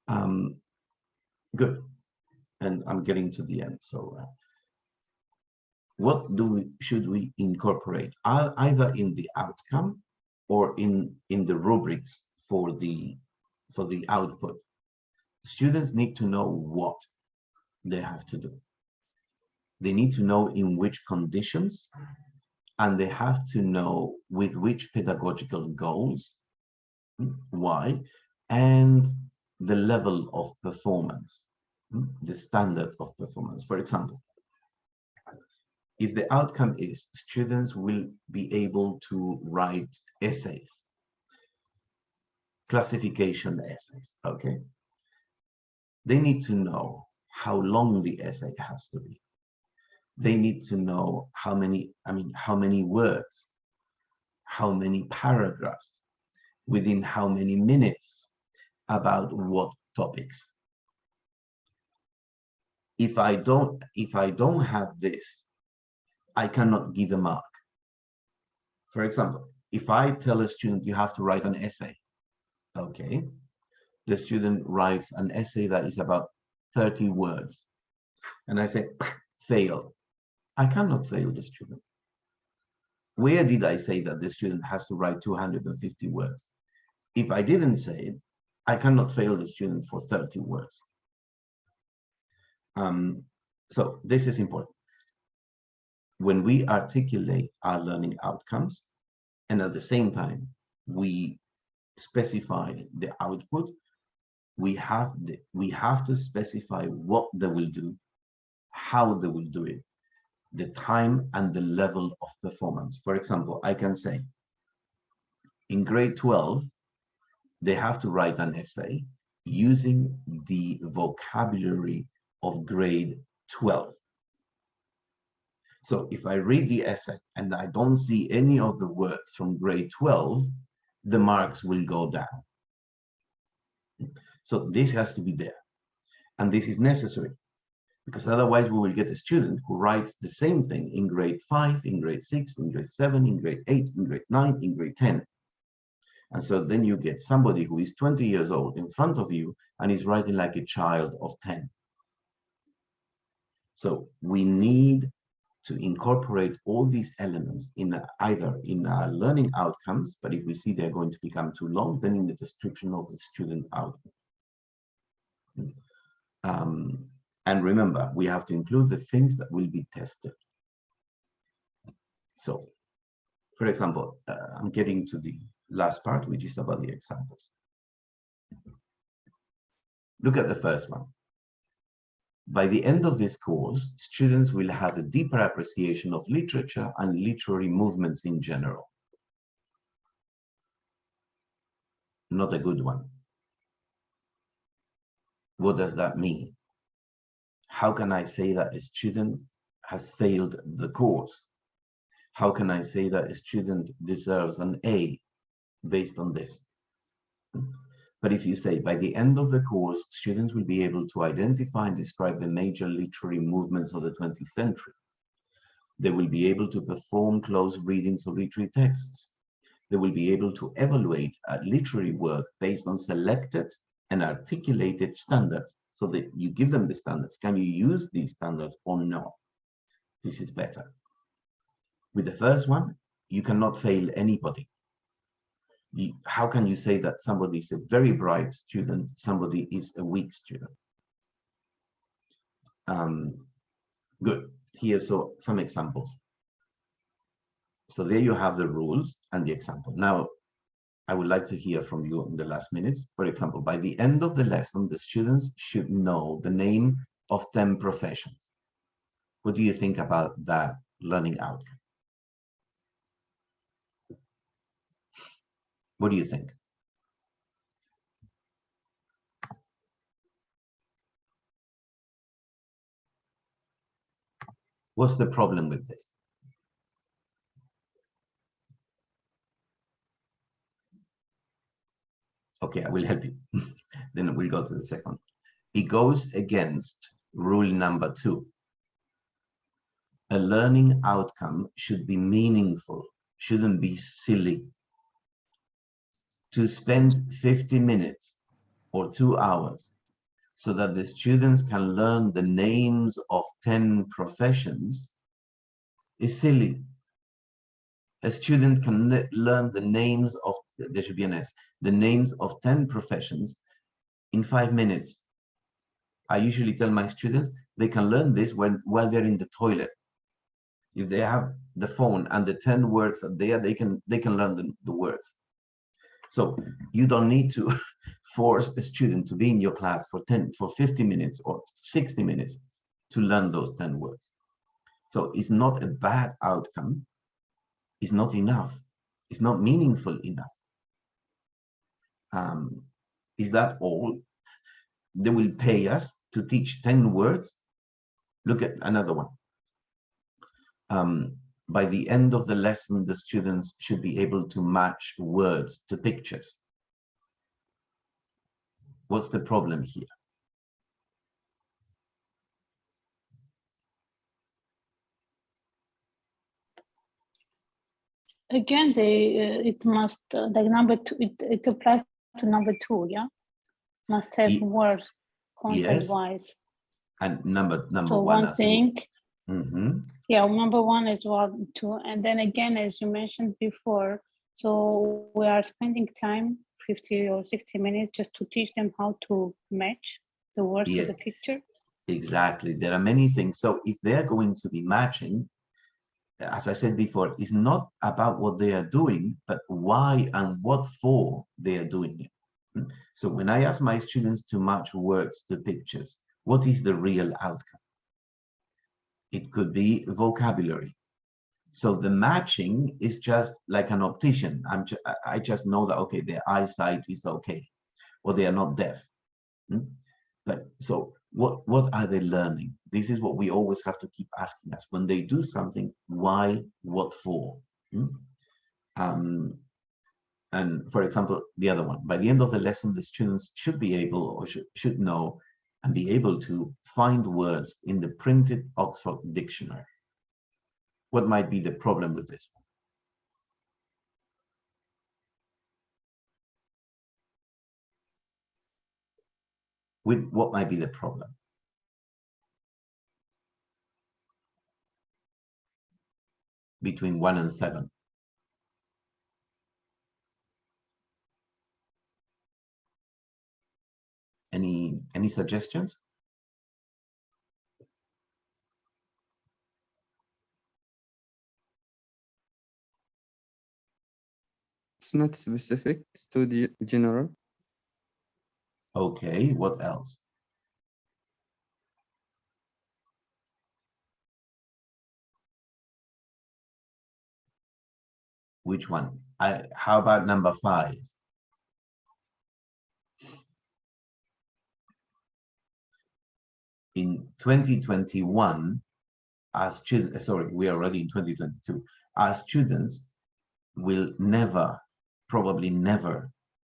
that. Good. And I'm getting to the end. So what should we incorporate either in the outcome or in the rubrics for the output? Students need to know what they have to do. They need to know in which conditions, and they have to know with which pedagogical goals, why, and the level of performance, the standard of performance. For example, if the outcome is students will be able to write essays, classification essays, okay? They need to know how long the essay has to be. They need to know how many words, how many paragraphs, within how many minutes, about what topics. If I don't have this, I cannot give a mark. For example, if I tell a student you have to write an essay, okay, the student writes an essay that is about 30 words, and I say, fail. I cannot fail the student. Where did I say that the student has to write 250 words? If I didn't say it, I cannot fail the student for 30 words. So this is important. When we articulate our learning outcomes, and at the same time, we specify the output, we have to specify what they will do, how they will do it, the time and the level of performance. For example, I can say, in grade 12, they have to write an essay using the vocabulary of grade 12. So if I read the essay and I don't see any of the words from grade 12, the marks will go down. So this has to be there. And this is necessary, because otherwise we will get a student who writes the same thing in grade 5, in grade 6, in grade 7, in grade 8, in grade 9, in grade 10. And so then you get somebody who is 20 years old in front of you and is writing like a child of 10. So we need to incorporate all these elements in either in our learning outcomes, but if we see they're going to become too long, then in the description of the student output. And remember, we have to include the things that will be tested. So, for example, I'm getting to the last part, which is about the examples. Look at the first one. By the end of this course, students will have a deeper appreciation of literature and literary movements in general. Not a good one. What does that mean? How can I say that a student has failed the course? How can I say that a student deserves an A based on this? But if you say, by the end of the course, students will be able to identify and describe the major literary movements of the 20th century. They will be able to perform close readings of literary texts. They will be able to evaluate literary work based on selected and articulated standards, so that you give them the standards. Can you use these standards or not? This is better. With the first one, you cannot fail anybody. How can you say that somebody is a very bright student, somebody is a weak student? Good. Here's some examples. So there you have the rules and the example. Now, I would like to hear from you in the last minutes. For example, by the end of the lesson, the students should know the name of 10 professions. What do you think about that learning outcome? What do you think? What's the problem with this? Okay, I will help you. Then we'll go to the second. It goes against rule number 2. A learning outcome should be meaningful, shouldn't be silly. To spend 50 minutes or 2 hours so that the students can learn the names of 10 professions is silly. A student can learn the names of, there should be an S, the names of 10 professions in 5 minutes. I usually tell my students they can learn this while they're in the toilet. If they have the phone and the 10 words are there, they can learn the words. So you don't need to force a student to be in your class for 50 minutes or 60 minutes to learn those 10 words. So it's not a bad outcome. It's not enough. It's not meaningful enough. Is that all? They will pay us to teach 10 words. Look at another one. By the end of the lesson, the students should be able to match words to pictures. What's the problem here? Again, it must like number two. It applies to number 2. Yeah, must have words content wise. And number so one. One thing. Mm-hmm. Yeah, number 1 is 1, 2, and then again, as you mentioned before, so we are spending time 50 or 60 minutes just to teach them how to match the words to the picture. Exactly. There are many things. So if they're going to be matching, as I said before, it's not about what they are doing, but why and what for they are doing it. So when I ask my students to match words to pictures, what is the real outcome? It could be vocabulary. So the matching is just like an optician. I just know that, okay, their eyesight is okay, or they are not deaf. But so what are they learning? This is what we always have to keep asking us. When they do something, why, what for? And for example, the other one, by the end of the lesson, the students should be able or should know and be able to find words in the printed Oxford Dictionary. What might be the problem with this one? With what might be the problem? Between 1 and 7. Any suggestions? It's not specific, it's too general. Okay, what else? Which one? How about number 5? In 2021, our students, sorry, we are already in 2022, our students will never, probably never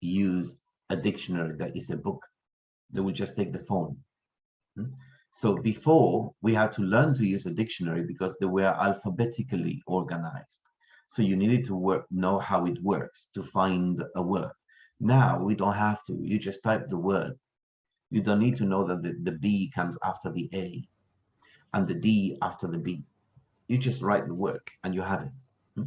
use a dictionary that is a book. They will just take the phone. So before, we had to learn to use a dictionary because they were alphabetically organized. So you needed to know how it works to find a word. Now we don't have to. You just type the word. You don't need to know that the B comes after the A and the D after the B. You just write the word and you have it.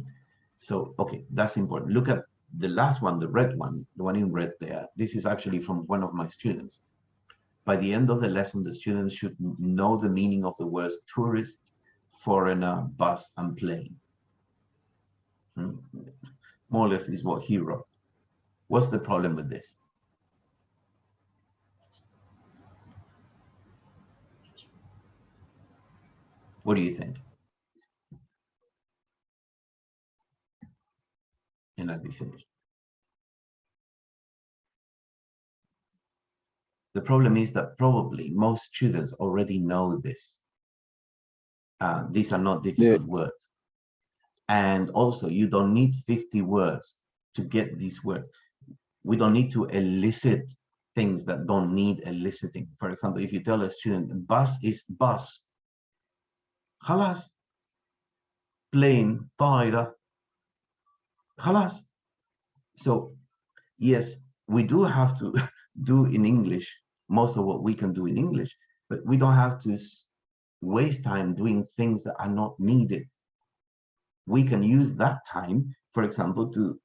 So, okay, that's important. Look at the last one, the red one, the one in red there. This is actually from one of my students. By the end of the lesson, the students should know the meaning of the words tourist, foreigner, bus, and plane. More or less is what he wrote. What's the problem with this? What do you think? And I'll be finished. The problem is that probably most students already know this. These are not difficult words. And also, you don't need 50 words to get these words. We don't need to elicit things that don't need eliciting. For example, if you tell a student, bus is bus, khalas, plane, طائرة, خلاص. So yes, we do have to do in English most of what we can do in English, but we don't have to waste time doing things that are not needed. We can use that time, for example, to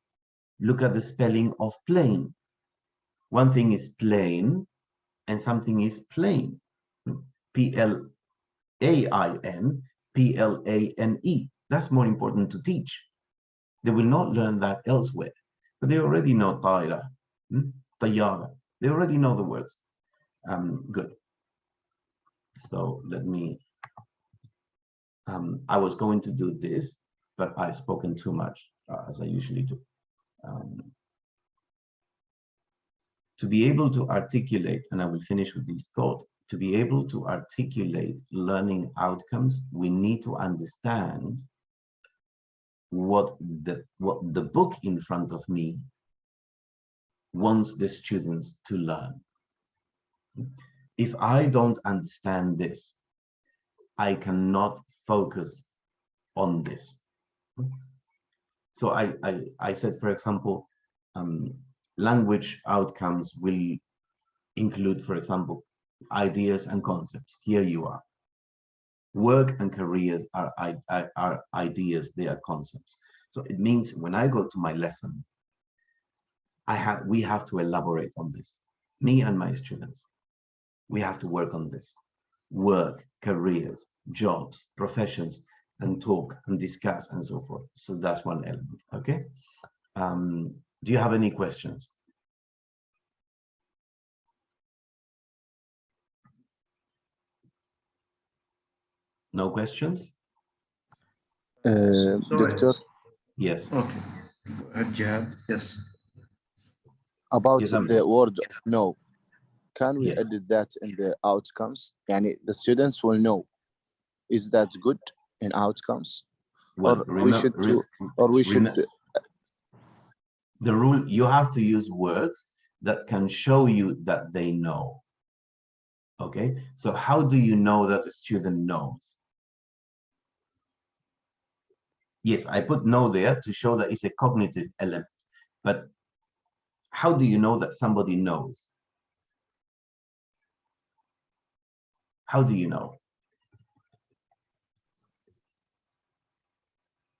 look at the spelling of plane. One thing is plane and something is plane. P-L-A-I-N, P-L-A-N-E. That's more important to teach. They will not learn that elsewhere, but they already know طائرة, طيارة. They already know the words. Good. So let me, I was going to do this, but I've spoken too much, as I usually do. To be able to articulate, and I will finish with this thought, to be able to articulate learning outcomes, we need to understand what the book in front of me wants the students to learn. If I don't understand this, I cannot focus on this. So I said, for example, language outcomes will include, for example, ideas and concepts. Here you are. Work and careers are ideas, they are concepts. So it means when I go to my lesson, we have to elaborate on this. Me and my students, we have to work on this. Work, careers, jobs, professions, and talk and discuss and so forth. So that's one element, okay? Do you have any questions? No questions? Sorry. Doctor, Yes. Okay. Go ahead, Jihad. Yes. about Yes, the word no, can we yes. edit that in the outcomes? Yani the students will know. Is that good in outcomes? Well, Or we should the rule, you have to use words that can show you that they know. Okay, so how do you know that the student knows? Yes, I put know there to show that it's a cognitive element, but how do you know that somebody knows? How do you know?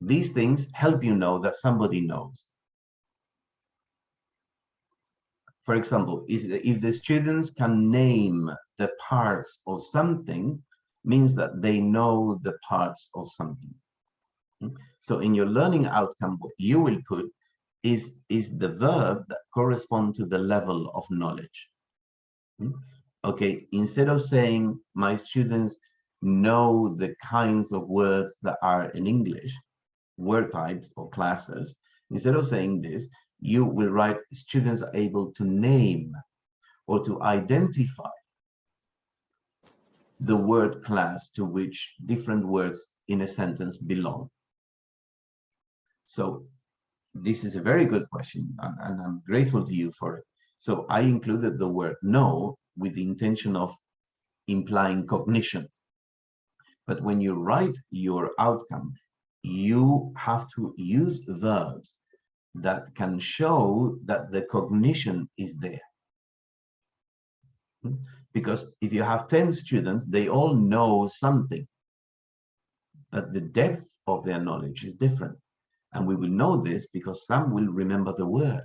These things help you know that somebody knows. For example, if the students can name the parts of something, means that they know the parts of something. So in your learning outcome, what you will put is the verb that correspond to the level of knowledge. Okay, instead of saying my students know the kinds of words that are in English, word types or classes, instead of saying this, you will write students are able to name or to identify the word class to which different words in a sentence belong. So this is a very good question, and I'm grateful to you for it. So I included the word know with the intention of implying cognition. But when you write your outcome, you have to use verbs that can show that the cognition is there. Because if you have 10 students, they all know something, but the depth of their knowledge is different. And we will know this because some will remember the word,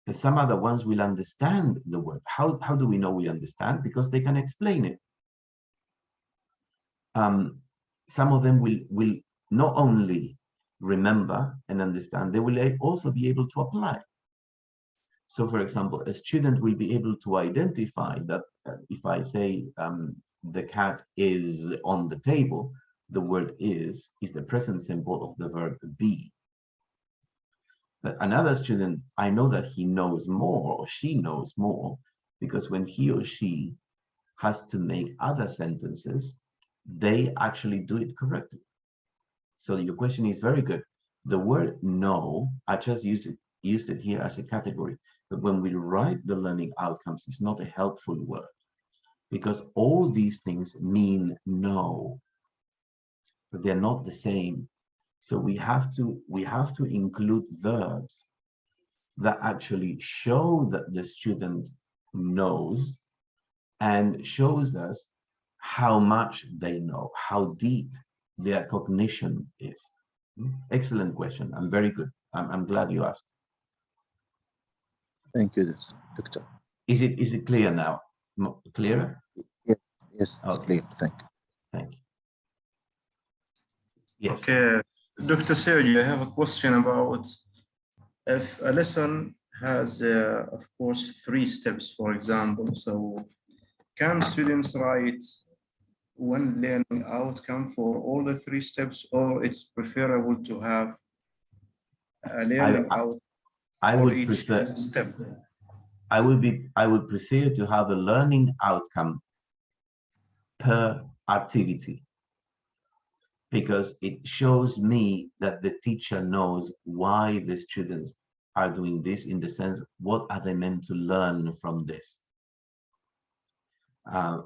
and some other ones will understand the word. How do we know we understand? Because they can explain it. Some of them will not only remember and understand, they will also be able to apply. So for example, a student will be able to identify that if I say the cat is on the table, the word is the present simple of the verb be. But another student, I know that he knows more or she knows more because when he or she has to make other sentences, they actually do it correctly. So your question is very good. The word know, I just used it here as a category, but when we write the learning outcomes, it's not a helpful word because all these things mean know, but they're not the same. So we have to include verbs that actually show that the student knows and shows us how much they know, how deep their cognition is. Excellent question. I'm very good. I'm glad you asked. Thank you, Doctor. Is it clear now? Clearer? Yes, yes, it's Okay. clear. Thank you. Thank you. Yes. Okay, Dr. Sergi, I have a question about if a lesson has, of course, 3 steps, for example. So can students write one learning outcome for all the 3 steps, or it's preferable to have a learning outcome I for would each prefer. step? I would prefer to have a learning outcome per activity, because it shows me that the teacher knows why the students are doing this, in the sense, what are they meant to learn from this?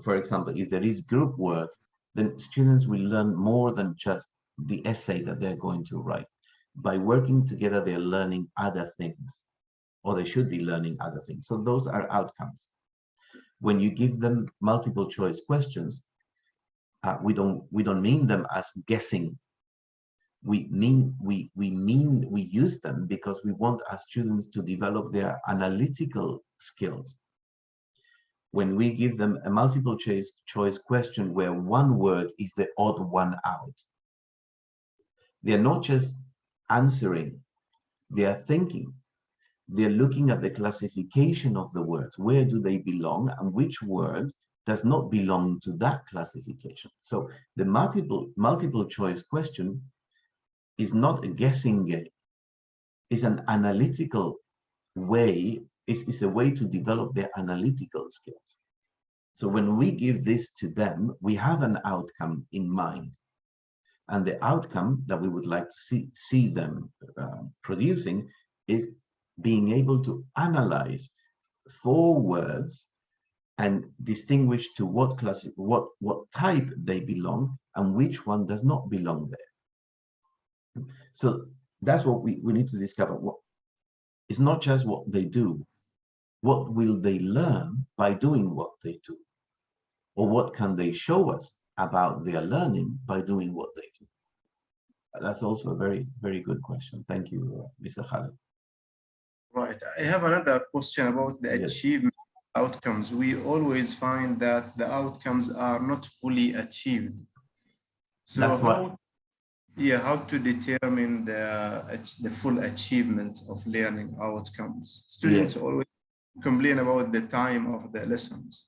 For example, if there is group work, then students will learn more than just the essay that they're going to write. By working together, they're learning other things, or they should be learning other things. So those are outcomes. When you give them multiple choice questions, we don't mean them as guessing. We use them because we want our students to develop their analytical skills. When we give them a multiple choice question where one word is the odd one out, they're not just answering, they are thinking. They're looking at the classification of the words. Where do they belong, and which word does not belong to that classification? So the multiple choice question is not a guessing game. It's an analytical way. It's a way to develop their analytical skills. So when we give this to them, we have an outcome in mind. And the outcome that we would like to see them producing is being able to analyze 4 words and distinguish to what class, what type they belong, and which one does not belong there. So that's what we need to discover. It's not just what they do. What will they learn by doing what they do? Or what can they show us about their learning by doing what they do? That's also a very, very good question. Thank you, Mr. Khalid. Right. I have another question about the Yes. achievement outcomes. We always find that the outcomes are not fully achieved. So That's how to determine the full achievement of learning outcomes? Students always complain about the time of the lessons.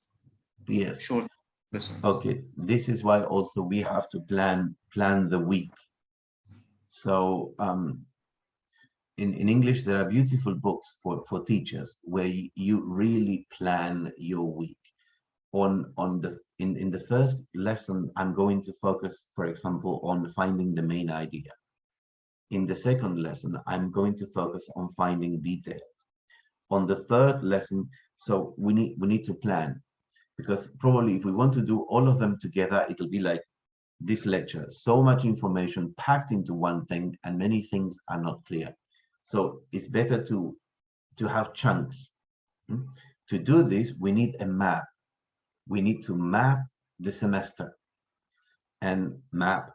Yes. Short lessons. Okay. This is why also we have to plan the week. So in English, there are beautiful books for teachers where you really plan your week. In the first lesson, I'm going to focus, for example, on finding the main idea. In the second lesson, I'm going to focus on finding details. On the third lesson, so we need to plan, because probably if we want to do all of them together, it'll be like this lecture, so much information packed into one thing, and many things are not clear. So it's better to have chunks. To do this, we need a map. We need to map the semester and map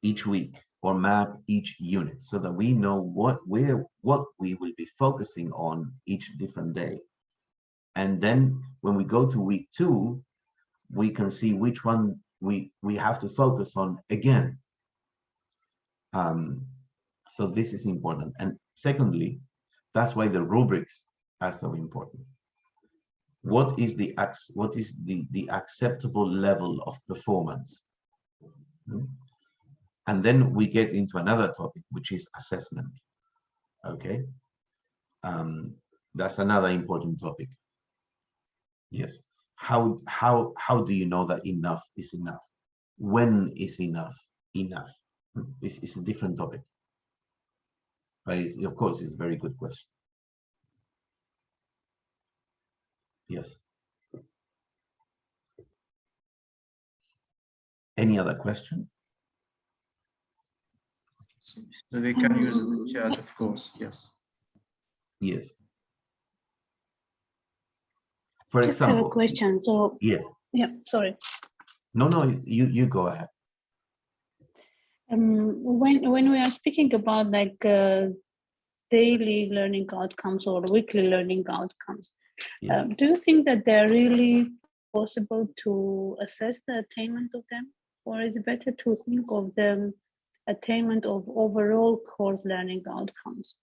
each week or map each unit, so that we know what we will be focusing on each different day. And then when we go to week 2, we can see which one we have to focus on again. So this is important. And secondly, that's why the rubrics are so important. What is the acceptable level of performance? And then we get into another topic, which is assessment. Okay, that's another important topic. Yes. How do you know that enough is enough? When is enough enough? It's a different topic, but of course it's a very good question. Yes. Any other question? So they can use the chat, of course, yes. Yes. For Just have a example, question. So, yes. yeah, sorry. No, you go ahead. When we are speaking about like daily learning outcomes or weekly learning outcomes, Yes. do you think that they're really possible to assess the attainment of them, or is it better to think of the attainment of overall course learning outcomes?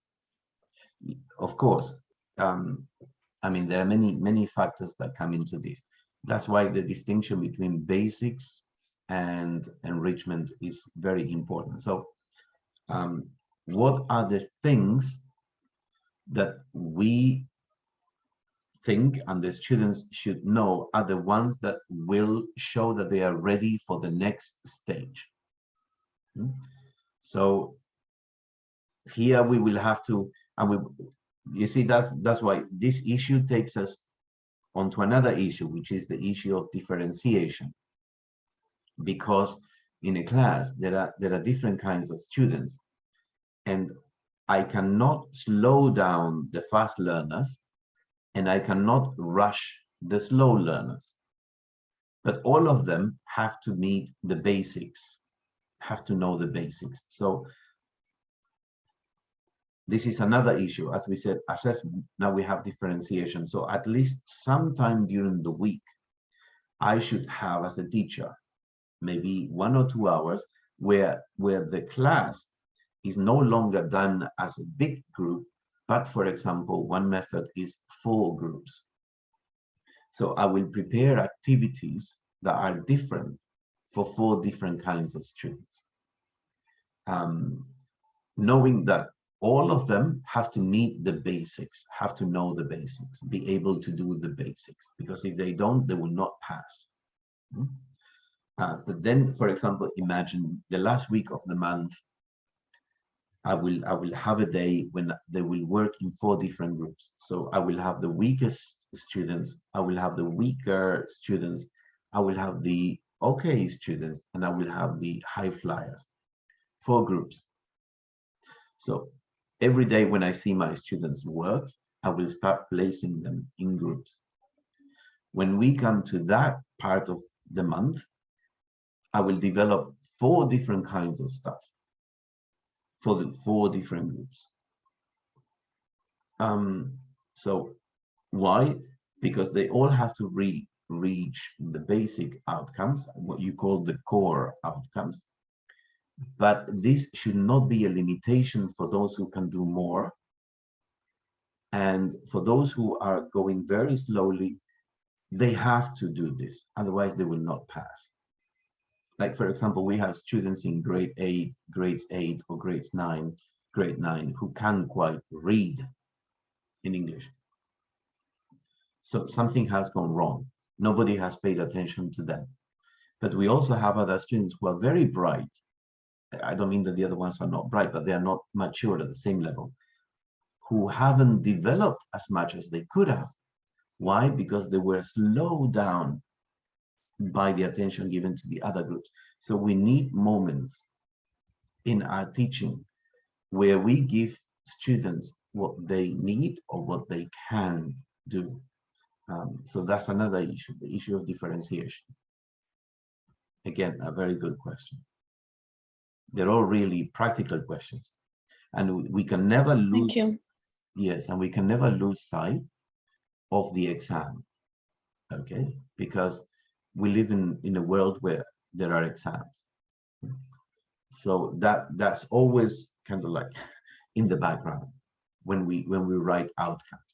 Of course. I mean, there are many factors that come into this. That's why the distinction between basics and enrichment is very important. So, what are the things that we think and the students should know are the ones that will show that they are ready for the next stage? So here we will have to, and you see, that's why this issue takes us onto another issue, which is the issue of differentiation. Because in a class, there are different kinds of students, and I cannot slow down the fast learners, and I cannot rush the slow learners. But all of them have to meet the basics, have to know the basics. So this is another issue. As we said, assessment, now we have differentiation. So at least sometime during the week, I should have, as a teacher, maybe 1 or 2 hours where the class is no longer done as a big group, but for example, one method is 4 groups. So I will prepare activities that are different for 4 different kinds of students. Knowing that all of them have to meet the basics, have to know the basics, be able to do the basics, because if they don't, they will not pass. But then, for example, imagine the last week of the month, I will have a day when they will work in 4 different groups. So I will have the weakest students, I will have the weaker students, I will have the okay students, and I will have the high flyers. 4 groups. So every day when I see my students work, I will start placing them in groups. When we come to that part of the month, I will develop 4 different kinds of stuff for the 4 different groups. So why? Because they all have to reach the basic outcomes, what you call the core outcomes. But this should not be a limitation for those who can do more. And for those who are going very slowly, they have to do this, otherwise they will not pass. Like, for example, we have students in grades 8 or grade 9, who can't quite read in English. So something has gone wrong. Nobody has paid attention to that. But we also have other students who are very bright. I don't mean that the other ones are not bright, but they are not mature at the same level, who haven't developed as much as they could have. Why? Because they were slowed down by the attention given to the other groups. So we need moments in our teaching where we give students what they need or what they can do. So that's another issue, the issue of differentiation. Again, a very good question. They're all really practical questions, and we can never lose. Thank you. Yes, and we can never lose sight of the exam. Okay, because we live in a world where there are exams. So that's always kind of like in the background when we write outcomes.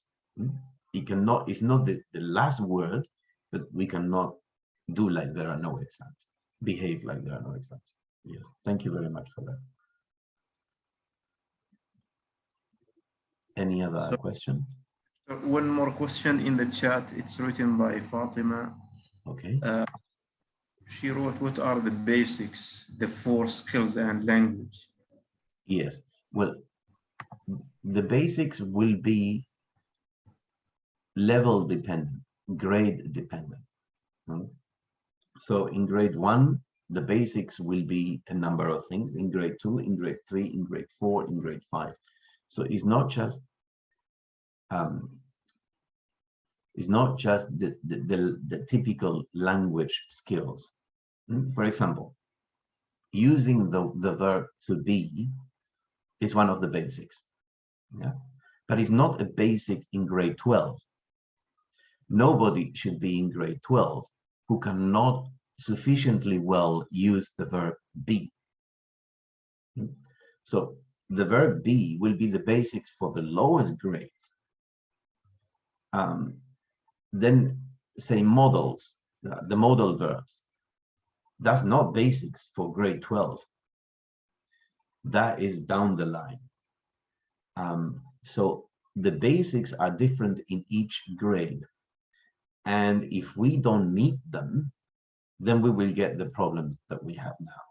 It's not the last word, but we cannot do like there are no exams, behave like there are no exams. Yes, thank you very much for that. Any other question? One more question in the chat. It's written by Fatima. Okay. She wrote, what are the basics, the 4 skills and language? Yes, well, the basics will be level dependent, grade dependent. So in grade 1, the basics will be a number of things in grade 2, in grade 3, in grade 4, in grade 5. So it's not just the typical language skills. For example, using the verb to be is one of the basics, yeah, but it's not a basic in grade 12. Nobody should be in grade 12 who cannot sufficiently well use the verb be. So the verb be will be the basics for the lowest grades. Then say modals, the modal verbs. That's not basics for grade 12. That is down the line. So the basics are different in each grade. And if we don't meet them, then we will get the problems that we have now.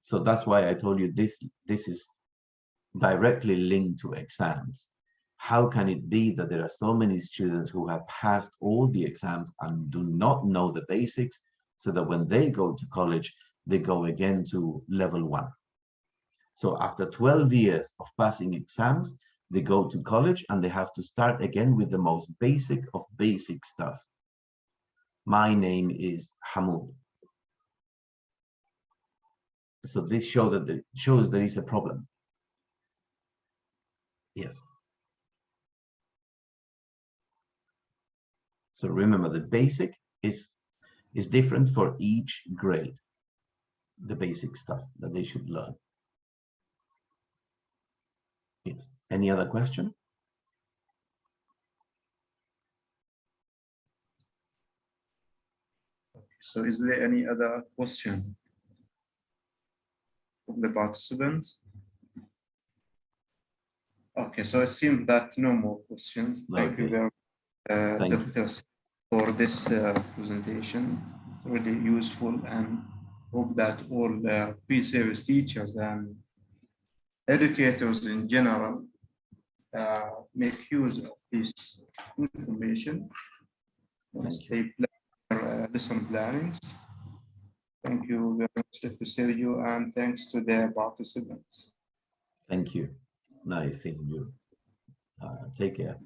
So that's why I told you this is directly linked to exams. How can it be that there are so many students who have passed all the exams and do not know the basics, so that when they go to college, they go again to level 1? So after 12 years of passing exams, they go to college and they have to start again with the most basic of basic stuff. My name is Hamoud. So this shows there is a problem. Yes. So remember, the basic is different for each grade, the basic stuff that they should learn. Yes. Any other question? So is there any other question from the participants? Okay, so it seems that no more questions. Thank you Okay. very much, Thank you. Dr. for this presentation. It's really useful, and hope that all pre-service teachers and educators in general make use of this information once they plan their lesson plannings. Thank you very much, Dr. Sergio, and thanks to the participants. Thank you. Nice seeing you. Take care.